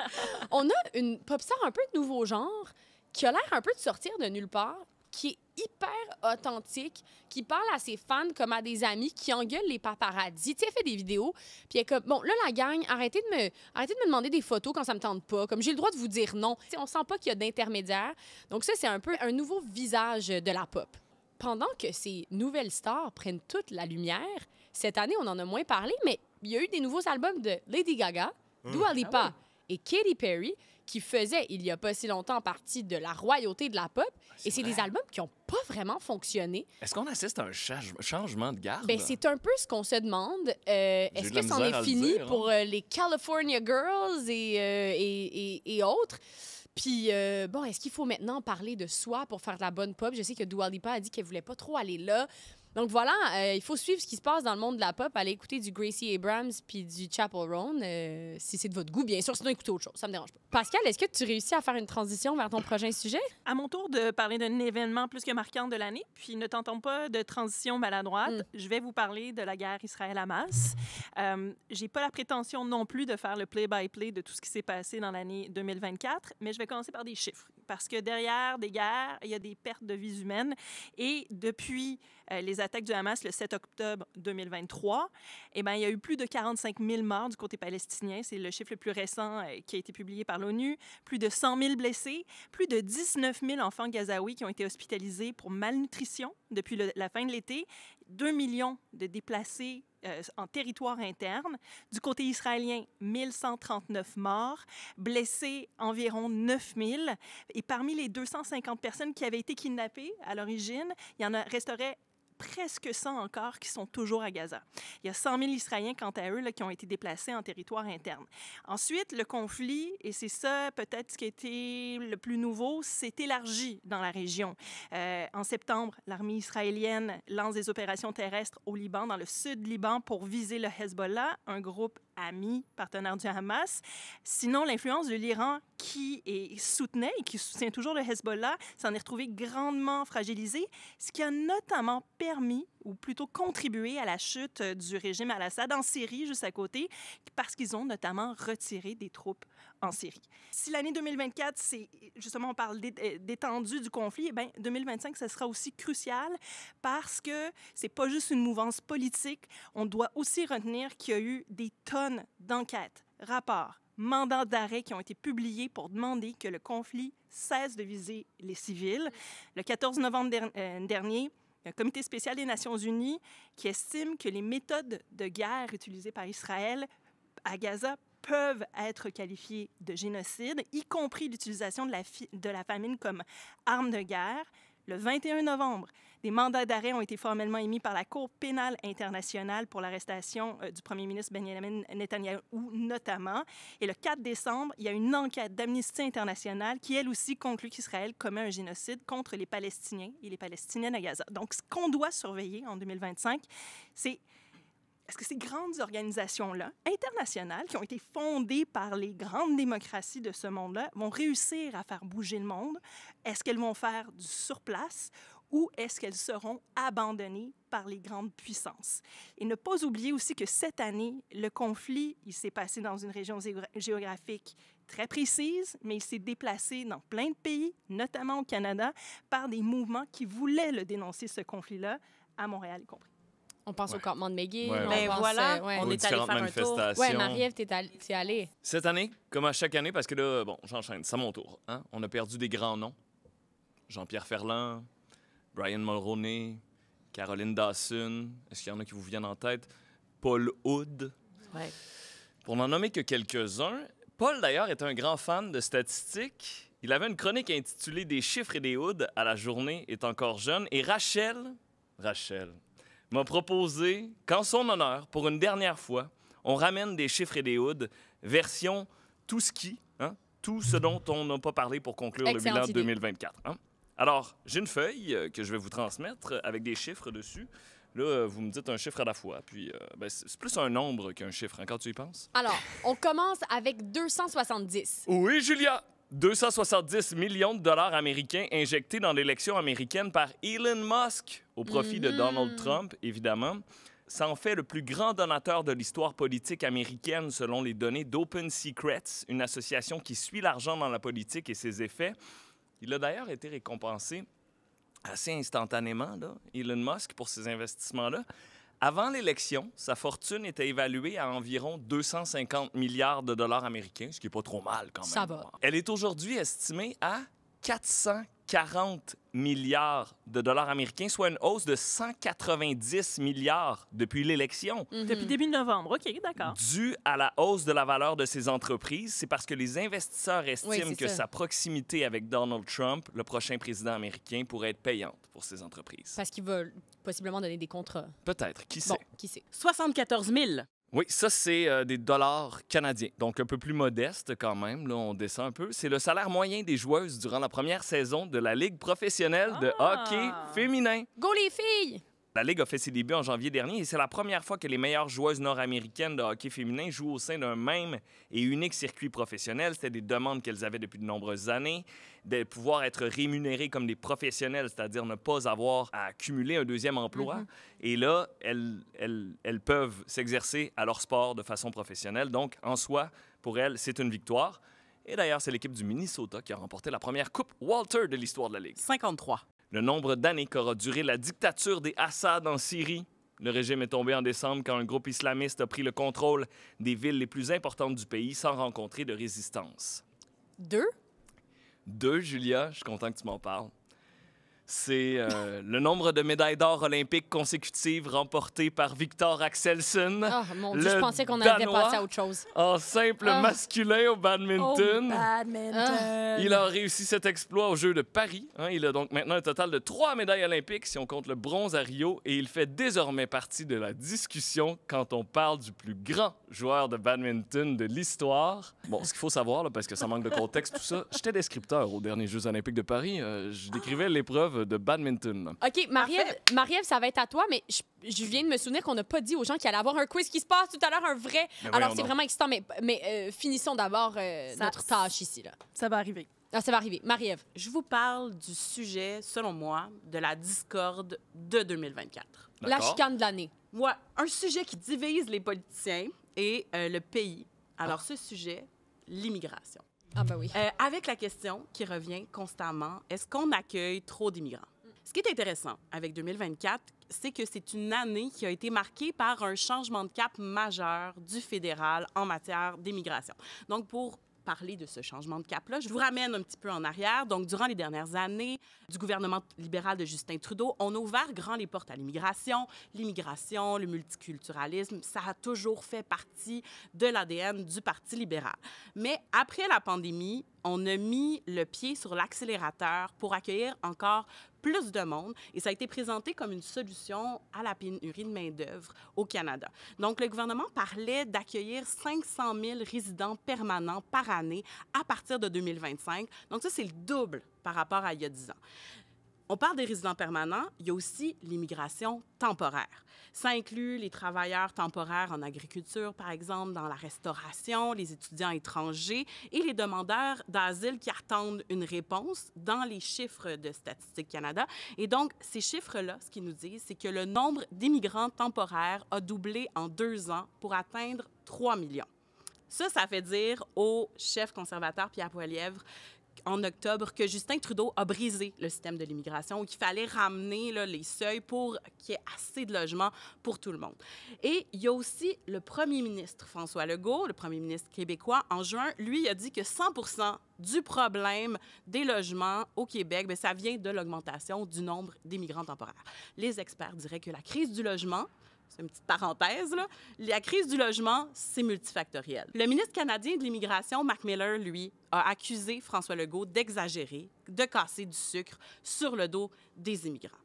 On a une pop star un peu de nouveau genre qui a l'air un peu de sortir de nulle part, qui est hyper authentique, qui parle à ses fans comme à des amis, qui engueule les paparazzis. Tu sais, elle fait des vidéos, puis elle est comme, bon, là, la gang, arrêtez de me demander des photos quand ça me tente pas, comme j'ai le droit de vous dire non. Tu sais, on sent pas qu'il y a d'intermédiaire. Donc ça, c'est un peu un nouveau visage de la pop. Pendant que ces nouvelles stars prennent toute la lumière, cette année, on en a moins parlé, mais il y a eu des nouveaux albums de Lady Gaga, Dua Lipa et Katy Perry qui faisaient, il y a pas si longtemps, partie de la royauté de la pop. Et c'est des albums qui n'ont pas vraiment fonctionné. Est-ce qu'on assiste à un changement de garde? Ben, c'est un peu ce qu'on se demande. Est-ce que c'en est fini pour les California Girls et autres? Puis, bon, est-ce qu'il faut maintenant parler de soi pour faire de la bonne pop? Je sais que Dua Lipa a dit qu'elle voulait pas trop aller là. Donc voilà, il faut suivre ce qui se passe dans le monde de la pop. Aller écouter du Gracie Abrams puis du Chappell Roan, si c'est de votre goût, bien sûr. Sinon, écoutez autre chose, ça me dérange pas. Pascal, est-ce que tu réussis à faire une transition vers ton prochain sujet? À mon tour de parler d'un événement plus que marquant de l'année, puis ne tentons pas de transition maladroite, je vais vous parler de la guerre Israël-Hamas. J'ai pas la prétention non plus de faire le play-by-play de tout ce qui s'est passé dans l'année 2024, mais je vais commencer par des chiffres. Parce que derrière des guerres, il y a des pertes de vies humaines. Et depuis les attaques du Hamas le 7 octobre 2023, eh bien, il y a eu plus de 45 000 morts du côté palestinien. C'est le chiffre le plus récent qui a été publié par l'ONU. Plus de 100 000 blessés, plus de 19 000 enfants gazaouis qui ont été hospitalisés pour malnutrition depuis la fin de l'été, 2 millions de déplacés en territoire interne. Du côté israélien, 1139 morts, blessés environ 9000. Et parmi les 250 personnes qui avaient été kidnappées à l'origine, il y en resterait presque 100 encore qui sont toujours à Gaza. Il y a 100 000 Israéliens, quant à eux, là, qui ont été déplacés en territoire interne. Ensuite, le conflit, et c'est ça peut-être ce qui a été le plus nouveau, s'est élargi dans la région. En septembre, l'armée israélienne lance des opérations terrestres au Liban, dans le sud Liban, pour viser le Hezbollah, un groupe ami, partenaire du Hamas. Sinon, l'influence de l'Iran qui soutenait et qui soutient toujours le Hezbollah s'en est retrouvée grandement fragilisée, ce qui a notamment permis, ou plutôt contribué à la chute du régime al-Assad en Syrie, juste à côté, parce qu'ils ont notamment retiré des troupes en Syrie. Si l'année 2024, c'est justement, on parle d'étendue du conflit, eh bien, 2025, ça sera aussi crucial parce que c'est pas juste une mouvance politique. On doit aussi retenir qu'il y a eu des tonnes d'enquêtes, rapports, mandats d'arrêt qui ont été publiés pour demander que le conflit cesse de viser les civils. Le 14 novembre dernier, un comité spécial des Nations unies qui estime que les méthodes de guerre utilisées par Israël à Gaza peuvent être qualifiées de génocide, y compris l'utilisation de la famine comme arme de guerre. Le 21 novembre, des mandats d'arrêt ont été formellement émis par la Cour pénale internationale pour l'arrestation du premier ministre Benjamin Netanyahou notamment. Et le 4 décembre, il y a une enquête d'Amnesty International qui, elle aussi, conclut qu'Israël commet un génocide contre les Palestiniens et les Palestiniennes à Gaza. Donc, ce qu'on doit surveiller en 2025, c'est est-ce que ces grandes organisations-là, internationales, qui ont été fondées par les grandes démocraties de ce monde-là, vont réussir à faire bouger le monde? Est-ce qu'elles vont faire du surplace ou est-ce qu'elles seront abandonnées par les grandes puissances? Et ne pas oublier aussi que cette année, le conflit, il s'est passé dans une région géographique très précise, mais il s'est déplacé dans plein de pays, notamment au Canada, par des mouvements qui voulaient le dénoncer, ce conflit-là, à Montréal y compris. On pense au campement de McGill. Ouais, Ben pense, voilà, on Aux est allé différentes faire un tour. manifestations. Ouais, Marie-Ève, t'es allée. Cette année, comme à chaque année, parce que là, bon, j'enchaîne, c'est à mon tour. Hein? On a perdu des grands noms. Jean-Pierre Ferland, Brian Mulroney, Caroline Dawson. Est-ce qu'il y en a qui vous viennent en tête? Paul Hood. Ouais. Pour n'en nommer que quelques-uns, Paul, d'ailleurs, est un grand fan de statistiques. Il avait une chronique intitulée « Des chiffres et des hoods à la journée est encore jeune ». Et Rachel m'a proposé qu'en son honneur, pour une dernière fois, on ramène des chiffres et des hoods, version tout ski, hein? Tout ce dont on n'a pas parlé pour conclure Excellente le bilan de idée. 2024. Hein? Alors, j'ai une feuille que je vais vous transmettre avec des chiffres dessus. Là, vous me dites un chiffre à la fois. Puis, ben, c'est plus un nombre qu'un chiffre, hein, quand tu y penses. Alors, on commence avec 270. Oui, Julia! 270 millions de dollars américains injectés dans l'élection américaine par Elon Musk au profit de Donald Trump, évidemment. Ça en fait le plus grand donateur de l'histoire politique américaine selon les données d'Open Secrets, une association qui suit l'argent dans la politique et ses effets. Il a d'ailleurs été récompensé assez instantanément, là, Elon Musk, pour ses investissements-là. Avant l'élection, sa fortune était évaluée à environ 250 milliards de dollars américains, ce qui n'est pas trop mal quand même. Ça va. Elle est aujourd'hui estimée à 440 milliards de dollars américains, soit une hausse de 190 milliards depuis l'élection. Depuis début novembre. OK, d'accord. Dû à la hausse de la valeur de ces entreprises, c'est parce que les investisseurs estiment Oui, c'est que ça. sa proximité avec Donald Trump, le prochain président américain, pourrait être payante pour ces entreprises. Parce qu'il va possiblement donner des contrats. Peut-être, qui sait? Bon, qui sait? 74 000. Oui, ça, c'est des dollars canadiens. Donc, un peu plus modeste quand même. Là, on descend un peu. C'est le salaire moyen des joueuses durant la première saison de la Ligue professionnelle de hockey féminin. Go les filles! La Ligue a fait ses débuts en janvier dernier et c'est la première fois que les meilleures joueuses nord-américaines de hockey féminin jouent au sein d'un même et unique circuit professionnel. C'était des demandes qu'elles avaient depuis de nombreuses années, de pouvoir être rémunérées comme des professionnels, c'est-à-dire ne pas avoir à accumuler un deuxième emploi. Et là, elles peuvent s'exercer à leur sport de façon professionnelle. Donc, en soi, pour elles, c'est une victoire. Et d'ailleurs, c'est l'équipe du Minnesota qui a remporté la première Coupe Walter de l'histoire de la Ligue. 53. Le nombre d'années qu'aura duré la dictature des Assad en Syrie. Le régime est tombé en décembre quand un groupe islamiste a pris le contrôle des villes les plus importantes du pays sans rencontrer de résistance. 2? 2, Julia, je suis content que tu m'en parles. C'est le nombre de médailles d'or olympiques consécutives remportées par Victor Axelsen. Ah, mon Dieu, le je pensais qu'on avait Danois, passé à autre chose. en simple masculin au badminton. Il a réussi cet exploit aux Jeux de Paris. Il a donc maintenant un total de 3 médailles olympiques si on compte le bronze à Rio et il fait désormais partie de la discussion quand on parle du plus grand joueur de badminton de l'histoire. Bon, ce qu'il faut savoir, là, parce que ça manque de contexte, tout ça, j'étais descripteur aux derniers Jeux olympiques de Paris. Je décrivais l'épreuve de badminton. OK, Marie-Ève, ça va être à toi, mais je viens de me souvenir qu'on n'a pas dit aux gens qu'il allait avoir un quiz qui se passe tout à l'heure, un vrai. Mais Alors, voyons c'est donc. vraiment excitant, mais finissons d'abord notre tâche ici. Là. Ça va arriver. Ah, ça va arriver. Marie-Ève. Je vous parle du sujet, selon moi, de la discorde de 2024. La D'accord. chicane de l'année. Ouais, un sujet qui divise les politiciens et le pays. Alors, ce sujet, l'immigration. Ah, ben oui. Avec la question qui revient constamment, est-ce qu'on accueille trop d'immigrants? Ce qui est intéressant avec 2024, c'est que c'est une année qui a été marquée par un changement de cap majeur du fédéral en matière d'immigration. Donc, pour parler de ce changement de cap-là, je vous ramène un petit peu en arrière. Donc, durant les dernières années du gouvernement libéral de Justin Trudeau, on a ouvert grand les portes à l'immigration. L'immigration, le multiculturalisme, ça a toujours fait partie de l'ADN du Parti libéral. Mais après la pandémie, on a mis le pied sur l'accélérateur pour accueillir encore plus de monde et ça a été présenté comme une solution à la pénurie de main-d'œuvre au Canada. Donc, le gouvernement parlait d'accueillir 500 000 résidents permanents par année à partir de 2025. Donc, ça, c'est le double par rapport à il y a 10 ans. On parle des résidents permanents, il y a aussi l'immigration temporaire. Ça inclut les travailleurs temporaires en agriculture, par exemple, dans la restauration, les étudiants étrangers et les demandeurs d'asile qui attendent une réponse dans les chiffres de Statistique Canada. Et donc, ces chiffres-là, ce qu'ils nous disent, c'est que le nombre d'immigrants temporaires a doublé en 2 ans pour atteindre 3 millions. Ça fait dire au chef conservateur Pierre Poilievre en octobre que Justin Trudeau a brisé le système de l'immigration, qu'il fallait ramener là, les seuils pour qu'il y ait assez de logements pour tout le monde. Et il y a aussi le premier ministre François Legault, le premier ministre québécois, en juin, lui, il a dit que 100% du problème des logements au Québec, bien, ça vient de l'augmentation du nombre d'immigrants temporaires. Les experts diraient que la crise du logement, c'est une petite parenthèse, là. La crise du logement, c'est multifactoriel. Le ministre canadien de l'Immigration, Mac Miller, lui, a accusé François Legault d'exagérer, de casser du sucre sur le dos des immigrants.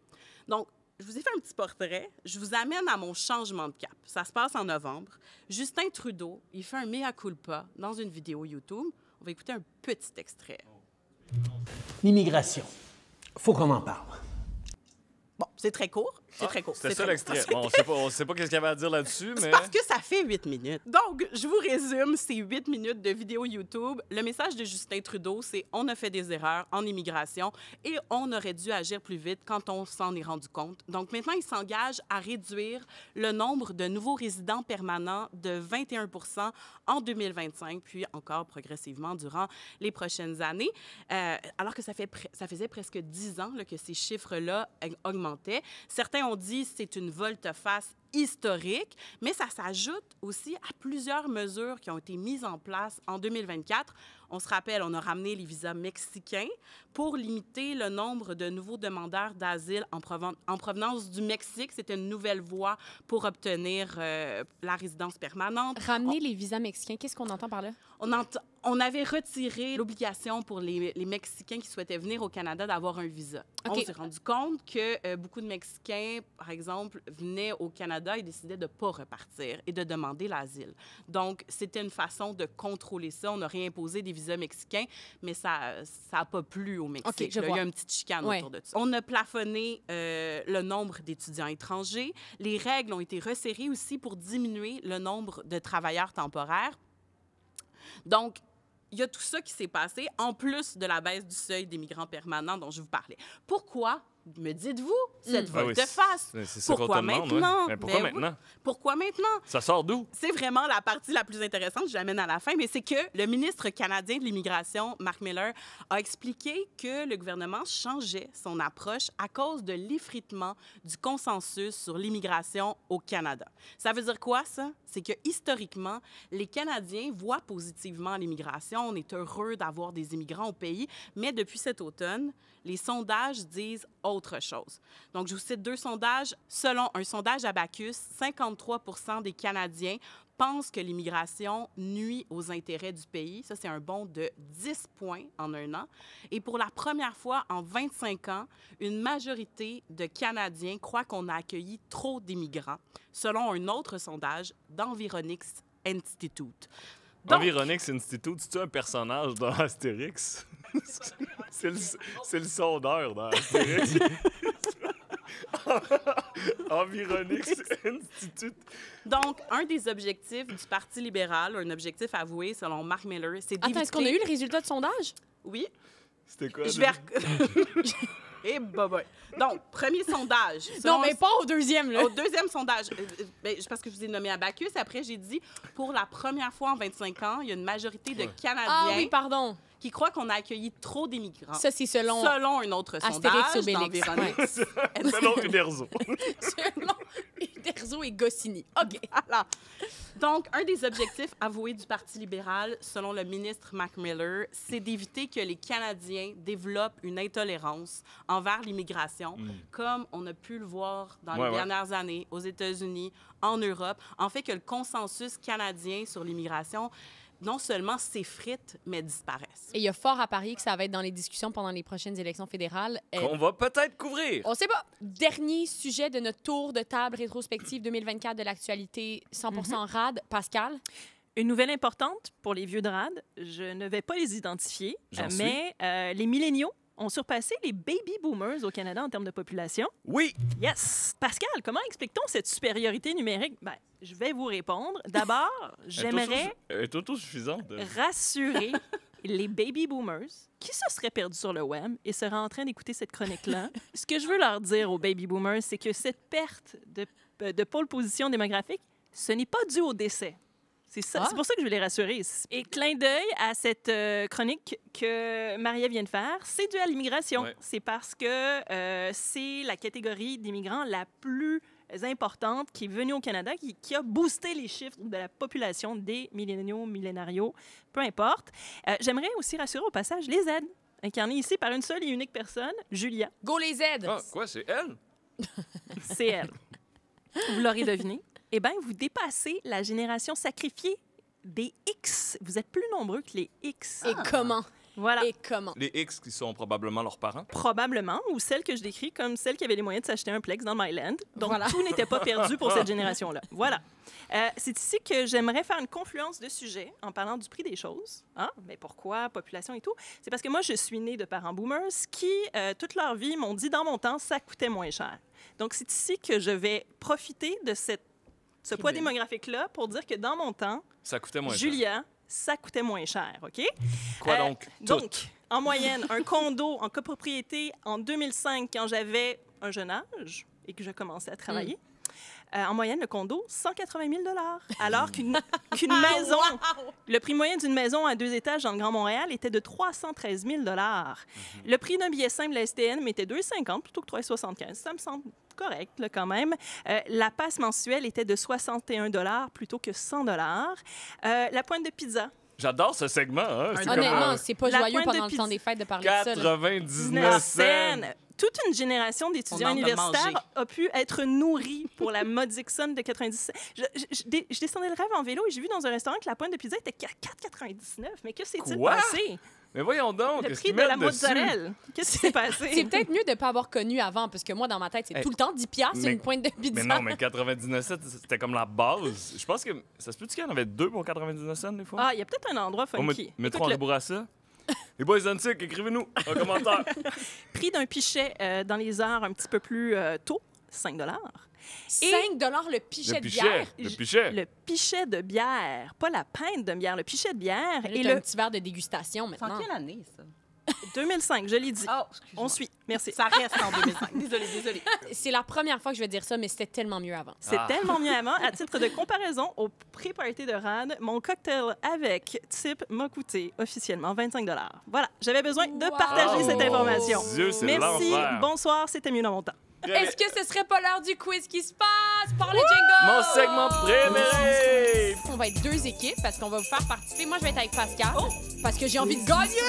Donc, je vous ai fait un petit portrait. Je vous amène à mon changement de cap. Ça se passe en novembre. Justin Trudeau, il fait un mea culpa dans une vidéo YouTube. On va écouter un petit extrait. L'immigration. Faut qu'on en parle. Bon, c'est très court. C'est très court. C'était ça très l'extrait. court. Bon, on sait pas qu'est-ce qu'il y avait à dire là-dessus, mais... Parce que ça fait 8 minutes. Donc, je vous résume ces 8 minutes de vidéo YouTube. Le message de Justin Trudeau, c'est « On a fait des erreurs en immigration et on aurait dû agir plus vite quand on s'en est rendu compte. » Donc, maintenant, il s'engage à réduire le nombre de nouveaux résidents permanents de 21 % en 2025, puis encore progressivement durant les prochaines années, alors que ça faisait presque 10 ans là, que ces chiffres-là augmentaient. Certains ont dit que c'est une volte-face historique, mais ça s'ajoute aussi à plusieurs mesures qui ont été mises en place en 2024. On se rappelle, on a ramené les visas mexicains pour limiter le nombre de nouveaux demandeurs d'asile en provenance du Mexique. C'était une nouvelle voie pour obtenir la résidence permanente. Ramener les visas mexicains, qu'est-ce qu'on entend par là? on avait retiré l'obligation pour les Mexicains qui souhaitaient venir au Canada d'avoir un visa. OK. On s'est rendu compte que beaucoup de Mexicains, par exemple, venaient au Canada et décidaient de ne pas repartir et de demander l'asile. Donc, c'était une façon de contrôler ça. On a réimposé des visas mexicains, mais ça n'a pas plu au Mexique. OK, je Là, il y vois. a une petite chicane Ouais. autour de ça. On a plafonné le nombre d'étudiants étrangers. Les règles ont été resserrées aussi pour diminuer le nombre de travailleurs temporaires. Donc, il y a tout ça qui s'est passé, en plus de la baisse du seuil des migrants permanents dont je vous parlais. Pourquoi, me dites-vous, cette Ah oui, volte-face? c'est ça qu'on Pourquoi te demande, maintenant? ouais. Mais pourquoi Ben oui. maintenant? Pourquoi maintenant? Ça sort d'où? C'est vraiment la partie la plus intéressante, je l'amène à la fin, mais c'est que le ministre canadien de l'Immigration, Mark Miller, a expliqué que le gouvernement changeait son approche à cause de l'effritement du consensus sur l'immigration au Canada. Ça veut dire quoi, ça? C'est que historiquement, les Canadiens voient positivement l'immigration. On est heureux d'avoir des immigrants au pays, mais depuis cet automne, les sondages disent autre chose. Donc, je vous cite 2 sondages. Selon un sondage Abacus, 53% des Canadiens pensent que l'immigration nuit aux intérêts du pays. Ça, c'est un bond de 10 points en 1 an. Et pour la première fois en 25 ans, une majorité de Canadiens croient qu'on a accueilli trop d'immigrants, selon un autre sondage d'Environix Institute. Donc, Environix Institute, c'est-tu un personnage dans Astérix? c'est le sondeur dans Astérix. Environix Institute. Donc, un des objectifs du Parti libéral, un objectif avoué selon Mark Miller, c'est d'éviter... Attends, est-ce qu'on a eu le résultat de sondage? Oui. C'était quoi? Je vais... Et bye. Donc, premier sondage. Non, mais pas au deuxième, là. Au deuxième sondage, parce que je vous ai nommé Abacus, après j'ai dit, pour la première fois en 25 ans, il y a une majorité de Canadiens Ah oui, pardon. qui croient qu'on a accueilli trop d'immigrants. Ça, c'est selon Selon un autre Astérix, sondage Obélix. d'Environix. Selon Uderzo. selon Uderzo et Goscinny. OK. Voilà. Donc, un des objectifs avoués du Parti libéral, selon le ministre Mark Miller, c'est d'éviter que les Canadiens développent une intolérance envers l'immigration, comme on a pu le voir dans les dernières années aux États-Unis, en Europe. En fait, que le consensus canadien sur l'immigration non seulement s'effrite, mais disparaisse. Et il y a fort à parier que ça va être dans les discussions pendant les prochaines élections fédérales. Qu'on va peut-être couvrir. On sait pas. Dernier sujet de notre tour de table rétrospective 2024 de l'actualité 100% RAD. Pascal? Une nouvelle importante pour les vieux de RAD, je ne vais pas les identifier, J'en mais les milléniaux ont surpassé les baby boomers au Canada en termes de population. Oui. Yes! Pascal, comment explique-t-on cette supériorité numérique? Ben, je vais vous répondre. D'abord, j'aimerais Elle est autosuffisante. rassurer les baby boomers qui se seraient perdus sur le web et seraient en train d'écouter cette chronique-là. Ce que je veux leur dire aux baby boomers, c'est que cette perte de pole position démographique, ce n'est pas dû au décès. C'est ça. C'est pour ça que je veux les rassurer. Et clin d'œil à cette chronique que Maria vient de faire, c'est dû à l'immigration. Ouais. C'est parce que c'est la catégorie d'immigrants la plus importante qui est venue au Canada, qui a boosté les chiffres de la population des milléniaux, millénarios, peu importe. J'aimerais aussi rassurer au passage les Z, incarnés ici par une seule et unique personne, Julia. Go les Z! Ah, quoi, c'est elle? C'est elle. Vous l'aurez deviné. Eh bien, vous dépassez la génération sacrifiée des X. Vous êtes plus nombreux que les X. Et comment? Voilà. Et comment? Les X qui sont probablement leurs parents. Probablement, ou celle que je décris comme celle qui avait les moyens de s'acheter un Plex dans Myland. Donc, Voilà. tout n'était pas perdu pour cette génération-là. Voilà. C'est ici que j'aimerais faire une confluence de sujets en parlant du prix des choses. Hein? Mais pourquoi? Population et tout. C'est parce que moi, je suis née de parents boomers qui, toute leur vie, m'ont dit, dans mon temps, ça coûtait moins cher. Donc, c'est ici que je vais profiter de ce poids démographique-là pour dire que dans mon temps, Ça coûtait moins cher. Julia, ça coûtait moins cher, OK? Quoi donc? Donc, en moyenne, un condo en copropriété en 2005, quand j'avais un jeune âge et que je commençais à travailler, en moyenne, le condo, 180 000 $. Alors qu'une maison, le prix moyen d'une maison à 2 étages dans le Grand Montréal était de 313 000 $. Le prix d'un billet simple de la STN était 2,50 plutôt que 3,75. Ça me semble correct, là, quand même. La passe mensuelle était de 61 $ plutôt que 100 $. La pointe de pizza. J'adore ce segment. Hein? C'est Honnêtement, c'est pas La joyeux pointe de pendant le temps pizza. des fêtes de parler de ça. là. 99 cents. Toute une génération d'étudiants On en a universitaires mangé. a pu être nourris pour la modique somme de 90 cents. Je descendais le rêve en vélo et j'ai vu dans un restaurant que la pointe de pizza était 4,99. Mais que s'est-il Quoi? passé? Mais voyons donc, Le qu'est-ce prix qu'ils de la mettent dessus? mozzarella. Qu'est-ce qui s'est passé? C'est peut-être mieux de ne pas avoir connu avant, parce que moi, dans ma tête, c'est Hey, tout le temps 10 piastres, mais- une pointe de pizza. Mais non, mais 99 cents, c'était comme la base. Je pense que ça se peut-tu qu'il y en avait 2 pour 99 cents des fois? Ah, il y a peut-être un endroit funky. Mettons Écoute, en Bourassa. Les boys d'Antique, écrivez-nous un commentaire. prix d'un pichet dans les heures un petit peu plus tôt, 5 $5 le pichet de bière. Le pichet. Le pichet de bière, pas la pinte de bière, le pichet de bière. Et Et le le petit verre de dégustation C'est en maintenant. quelle année, ça? 2005, je l'ai dit. Oh, excuse-moi. On suit. Merci. Ça reste en 2005. Désolée. C'est la première fois que je vais dire ça, mais c'était tellement mieux avant. C'est Ah. tellement mieux avant. À titre de comparaison, au pré-party de RAD, mon cocktail avec type m'a coûté officiellement 25 $. Voilà, j'avais besoin de Wow. partager cette information. Mon Dieu, c'est Merci, l'enfer. bonsoir, c'était mieux dans mon temps. Est-ce que ce serait pas l'heure du quiz qui se passe par le jingle? Mon segment préféré! On va être 2 équipes parce qu'on va vous faire participer. Moi, je vais être avec Pascal parce que j'ai envie de gagner.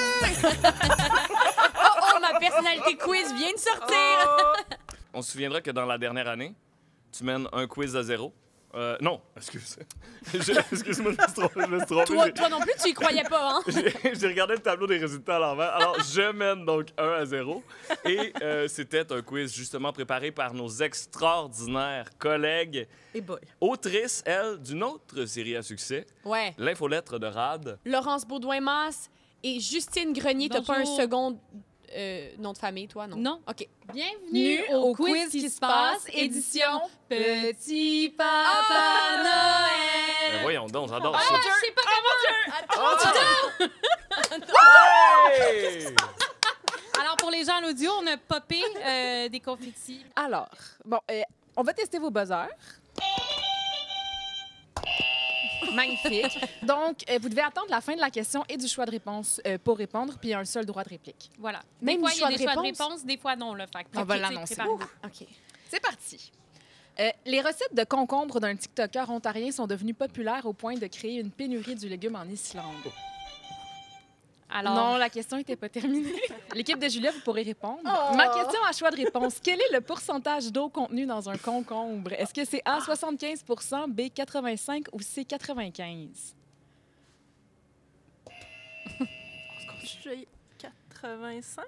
Oh, ma personnalité quiz vient de sortir. On se souviendra que dans la dernière année, tu mènes un quiz à 0. Non, excuse. Excuse-moi, je me suis trompé. Toi non plus, tu y croyais pas, hein? J'ai regardé le tableau des résultats à l'envers. Alors, je mène donc 1 à 0. Et c'était un quiz justement préparé par nos extraordinaires collègues, Et boy. autrices, elles, d'une autre série à succès, Ouais. L'infolettre de Rad. Laurence Baudouin-Masse et Justine Grenier. T'as pas un Bonjour. second nom de famille, toi, non? Non. OK. Bienvenue au quiz qui se passe, édition Petit Papa Noël. Ben voyons donc, j'adore Ah, ça. je sais pas comment. Hey! Alors, pour les gens à l'audio, on a popé des confettis. Alors, bon, on va tester vos buzzers. Magnifique. Donc, vous devez attendre la fin de la question et du choix de réponse pour répondre, puis il y a un seul droit de réplique. Voilà. Même Des fois, du il y a choix des de choix de réponse? réponse, des fois non. Là. Fait que, On va tu sais, l'annoncer. préparez-vous. OK. C'est parti. Les recettes de concombre d'un TikToker ontarien sont devenues populaires au point de créer une pénurie du légume en Islande. Alors, Non, la question n'était pas terminée. L'équipe de Julia, vous pourrez répondre. Ma question à choix de réponse. Quel est le pourcentage d'eau contenu dans un concombre? Est-ce que c'est A, 75 B, 85 ou C, 95? J'ai 85.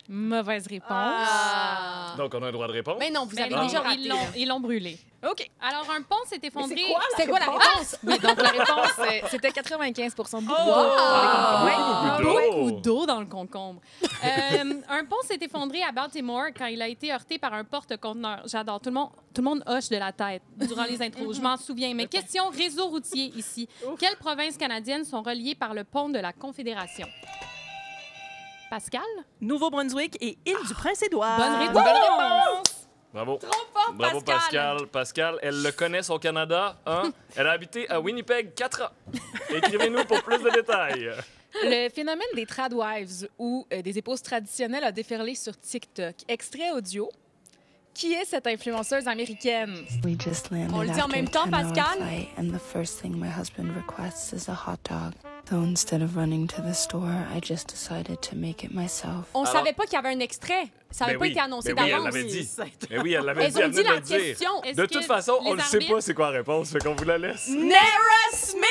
Mauvaise réponse. Ah. Donc, on a un droit de répondre. Mais non, vous ben avez non, déjà raté. ils l'ont brûlé. OK. Alors, un pont s'est effondré. C'est quoi la réponse? Oui, donc la réponse, c'était 95 de bois. Ah, beaucoup d'eau. Beaucoup d'eau dans le concombre. Un pont s'est effondré à Baltimore quand il a été heurté par un porte-conteneurs. J'adore. Tout le monde hoche de la tête durant les intros. Je m'en souviens. Mais question réseau routier ici. Quelles provinces canadiennes sont reliées par le pont de la Confédération? Pascal? Nouveau-Brunswick et Île-du-Prince-Édouard. Bonne réponse! Bravo. Trop fort, Bravo, Pascal. Pascal, elle le connaît, son Canada. Hein? Elle a habité à Winnipeg 4 ans. Écrivez-nous pour plus de détails. Le phénomène des tradwives ou des épouses traditionnelles a déferlé sur TikTok. Extrait audio. Qui est cette influenceuse américaine? On le dit en même temps, Pascal? And the first thing my husband requests is a hot dog. Though instead of running to the store, I just decided to make it myself. On Alors- savait pas qu'il y avait un extrait. Ça n'avait Ben pas oui, été annoncé ben oui, elle d'avance. l'avait dit. Mais oui, elle l'avait Elles dit, ont elle dit venait de la le dire. question. Est-ce De que toute façon, on ne les sait arbitres- pas c'est quoi la réponse, fait qu'on vous la laisse. Nara Smith!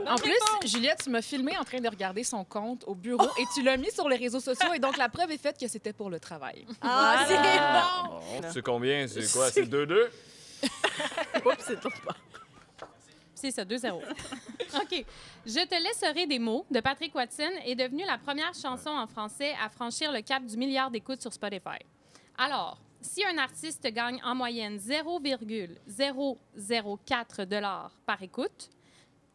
En plus, Juliette, tu m'as filmé en train de regarder son compte au bureau et tu l'as mis sur les réseaux sociaux et donc la preuve est faite que c'était pour le travail. Ah, c'est bon! Bon, c'est combien? C'est quoi? C'est 2-2? Oups, c'est tout pas. C'est ça, 2-0. OK. Je te laisserai des mots de Patrick Watson est devenue la première chanson en français à franchir le cap du milliard d'écoutes sur Spotify. Alors, si un artiste gagne en moyenne 0,004 $ par écoute,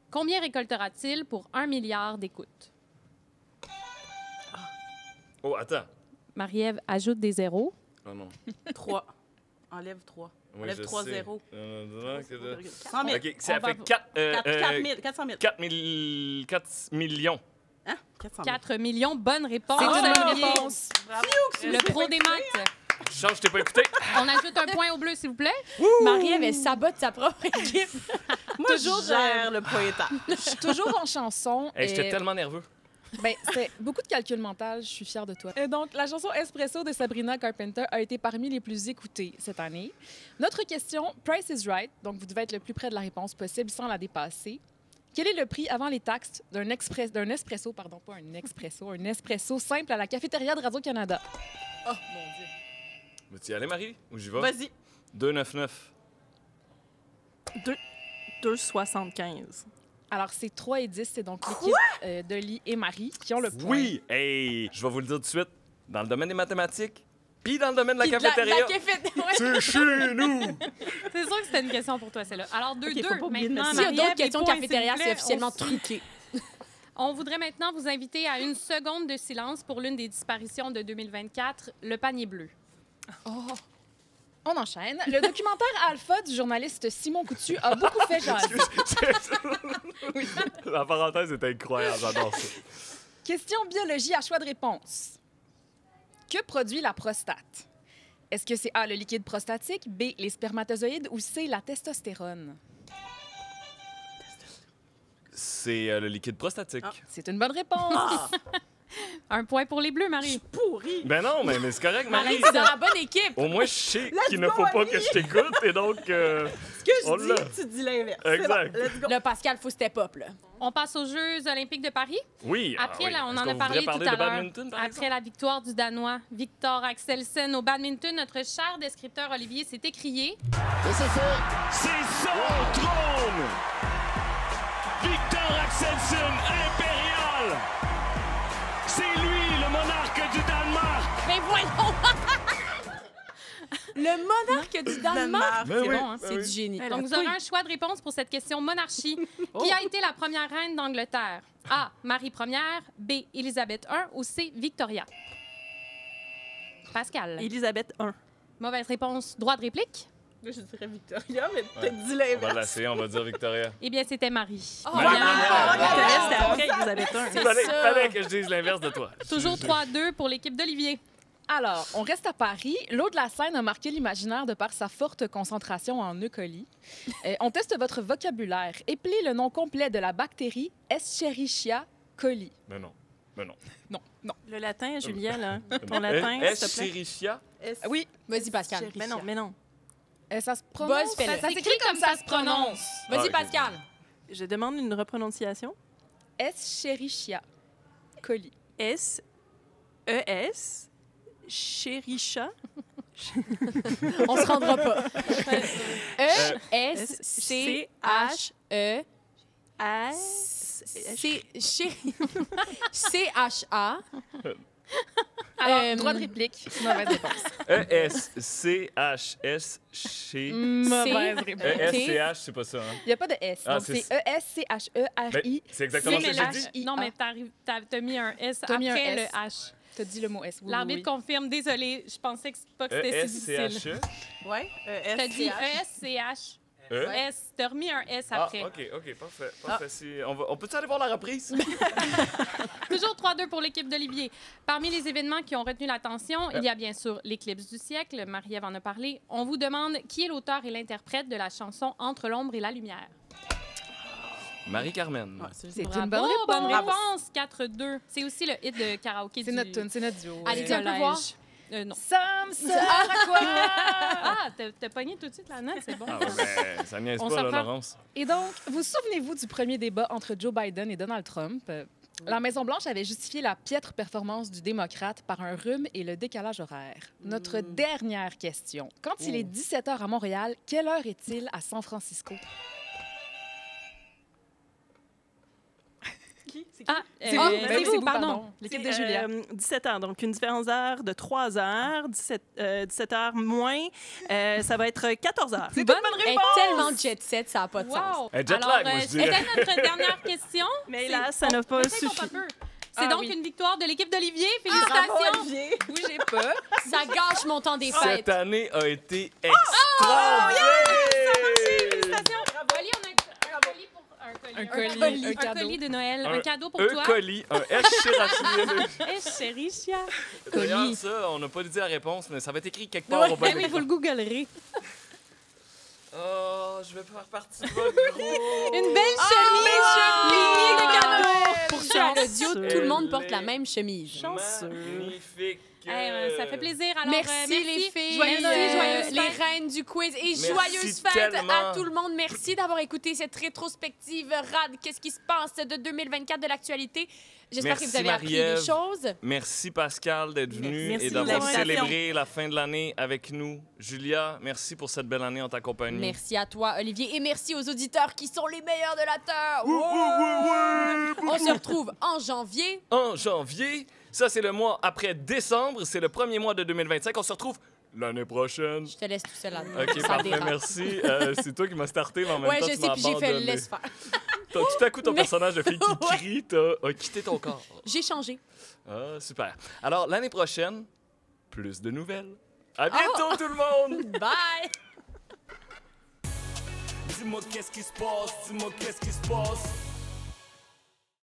combien récoltera-t-il pour 1 milliard d'écoutes? Oh, attends. Marie-Ève ajoute des zéros. Oh non. 3. Enlève 3. Oui, Enlève je 3 sais. 0. 100 000. OK, ça On va fait 400 000. 4 millions. Hein? 400 000. 4 millions, bonne réponse. C'est une bonne Olivier. réponse. Le pro des maths. Change, t'es pas écouté. On ajoute un point au bleu, s'il vous plaît. Marie, elle sabote sa propre équipe. Moi, toujours, je gère le pointage. Je suis toujours en chanson. Hey, j'étais tellement nerveux. Ben, c'est beaucoup de calcul mental. Je suis fière de toi. Et donc, la chanson Espresso de Sabrina Carpenter a été parmi les plus écoutées cette année. Notre question, Price is Right, donc vous devez être le plus près de la réponse possible sans la dépasser. Quel est le prix avant les taxes d'un espresso, pardon, pas un espresso simple à la cafétéria de Radio-Canada? Oh, mon Dieu. Veux-tu y aller, Marie? Ou j'y vais? Vas-y. 2,99. 2,75. Alors, c'est 3 et 10. C'est donc l'équipe de Lee et Marie qui ont le point. Oui! Hey! Je vais vous le dire tout de suite. Dans le domaine des mathématiques, puis dans le domaine de la Puis cafétéria, c'est chez nous! C'est sûr que c'était une question pour toi, celle-là. Alors, 2-2. faut pas oublier de Maintenant, mettre S'il y a Marie-Ève, d'autres questions les points, cafétéria, s'il vous c'est plaît. officiellement truqué. On voudrait maintenant vous inviter à une seconde de silence pour l'une des disparitions de 2024, le panier bleu. On enchaîne. Le documentaire Alpha du journaliste Simon Coutu a beaucoup fait jaser. La parenthèse est incroyable, j'adore ça. Question biologie à choix de réponse. Que produit la prostate? Est-ce que c'est A, le liquide prostatique, B, les spermatozoïdes ou C, la testostérone? C'est le liquide prostatique. C'est une bonne réponse. Un point pour les bleus, Marie. Pourri. Ben non, mais c'est correct, Marie. C'est dans la bonne équipe. Au moins, je sais qu'il ne faut pas que je t'écoute, et donc... Ce que on je l'a. dis, tu dis l'inverse. Exact. C'est bon, let's go. Là, Pascal, faut step up, là. On passe aux Jeux olympiques de Paris. Oui. Après, oui. là, on Est-ce en qu'on a parlé voudrait tout parler à de l'heure. badminton, par Après la victoire du Danois Victor Axelsen au badminton, notre cher descripteur Olivier s'est écrié. Et c'est fait. C'est son trône. Victor Axelsen, impérial. C'est lui, le monarque du Danemark. Mais voyons! Le monarque du Danemark. Ben C'est oui, bon, hein? ben C'est oui. du génie. Donc, vous aurez un choix de réponse pour cette question monarchie. Qui a été la première reine d'Angleterre? A. Marie Ier, B. Élisabeth I ou C. Victoria? Pascal. Élisabeth I. Mauvaise réponse. Droit de réplique? Là, je dirais Victoria, mais peut-être dit On va l'inverse. l'essayer, on va dire Victoria. Eh bien, c'était Marie. Oh, Marie Victoria, c'était après Élisabeth I. C'est Fallait, ça. fallait que je dise l'inverse de toi. Toujours 3-2 pour l'équipe d'Olivier. Alors, on reste à Paris. L'eau de la Seine a marqué l'imaginaire de par sa forte concentration en E-coli. On teste votre vocabulaire. Épelez le nom complet de la bactérie Escherichia coli. Mais non. Mais non. Non, non. Le latin, Julien, là. Ton latin, s'il te plaît. Escherichia? Oui, Vas-y, Pascal. Mais non, mais non. ça se prononce. Buzz, fais-le. Ça s'écrit comme ça se prononce. Vas-y, ok. Pascal. Je demande une reprononciation. Escherichia coli. S-E-S, Chéricha. On se rendra pas. E-S-C-H-E. C-H-A. Alors, droit de réplique. Mauvaise réponse. E-S-C-H-S chez... Mauvaise réponse. E-S-C-H, c'est pas ça, hein? Il n'y a pas de S. Ah, Donc, c'est- c'est E-S-C-H-E-R-I. C'est exactement Oui, ce mais que j'ai la- dit. Non, mais t'as mis un S T'as mis un après le S. H. Tu as dit le mot S. Oui, L'arbitre oui. confirme. Désolée, je pensais pas que c'était si difficile. E-S-C-H-E? Oui, T'as dit E-S-C-H. E? S. T'as remis un S Ah, après. OK, parfait. On peut-tu aller voir la reprise? Toujours 3-2 pour l'équipe d'Olivier. Parmi les événements qui ont retenu l'attention, il y a bien sûr l'éclipse du siècle. Marie-Ève en a parlé. On vous demande qui est l'auteur et l'interprète de la chanson Entre l'ombre et la lumière. Marie-Carmen. C'est Bravo, une bonne réponse. bonne réponse. 4-2. C'est aussi le hit de karaoké C'est du notre tune, c'est notre duo. Allez, on peut voir. Non. Sam sert à quoi? Ah, t'as pogné tout de suite la note, c'est bon. Ah ouais, ben, ça niaise On pas, s'en là, prend. Laurence. Et donc, vous souvenez-vous du premier débat entre Joe Biden et Donald Trump? La Maison-Blanche avait justifié la piètre performance du démocrate par un rhume et le décalage horaire. Notre dernière question. Quand il est 17h à Montréal, quelle heure est-il à San Francisco? Ah, C'est vous, c'est c'est vous, vous, pardon. L'équipe C'est, de Julia. 17 heures, donc une différence d'heure de 3 heures, 17 heures moins, ça va être 14 heures. C'est une bonne Elle réponse! est tellement jet set, ça n'a pas de sens. Wow! Un jet Alors, lag, moi, je dirais. c'était notre dernière question. Mais là, ça n'a pas Peut-être qu'on suffi. peut. C'est Ah, donc oui. une victoire de l'équipe d'Olivier. Bravo, Félicitations! Olivier. Bougez pas. Ça gâche mon temps des fêtes. Cette année a été extraordinaire! Félicitations! Oli, on a un colis pour Un colis. Un colis de Noël. Un cadeau pour toi. Un colis. Un Escherichia. D'ailleurs, Colis. ça, on n'a pas dit la réponse, mais ça va être écrit quelque part au bas Ben de oui, l'écran. vous le googlerez. Oh, je vais faire partie de votre groupe. Une belle chemise. Pour ceux à l'audio, tout le monde porte la même chemise. Magnifique. Ça fait plaisir. Alors, Merci les filles, Joyeuses Noël, les reines du quiz et Merci joyeuses fêtes tellement. à tout le monde. Merci d'avoir écouté cette rétrospective rad. Qu'est-ce qui se passe de 2024 de l'actualité? J'espère que Merci, vous avez appris Marie-Ève. des choses. Merci Pascal d'être venu Merci et de d'avoir l'invitation. célébré la fin de l'année avec nous. Julia, merci pour cette belle année en ta compagnie. Merci à toi, Olivier, et merci aux auditeurs qui sont les meilleurs de la Terre. On se retrouve en janvier. En janvier, ça c'est le mois après décembre, c'est le premier mois de 2025. On se retrouve l'année prochaine. Je te laisse tout seul là-dedans. OK, Ça parfait, dérape. merci. C'est toi qui m'as starté, mais en même Ouais, temps, je tu sais, m'as puis j'ai fait le abandonné. laisse faire. Tout à coup, ton personnage de fille qui crie a quitté ton corps. J'ai changé. Ah, super. Alors, l'année prochaine, plus de nouvelles. À bientôt, tout le monde! Bye! Dis-moi qu'est-ce qui se passe, dis-moi qu'est-ce qui se passe.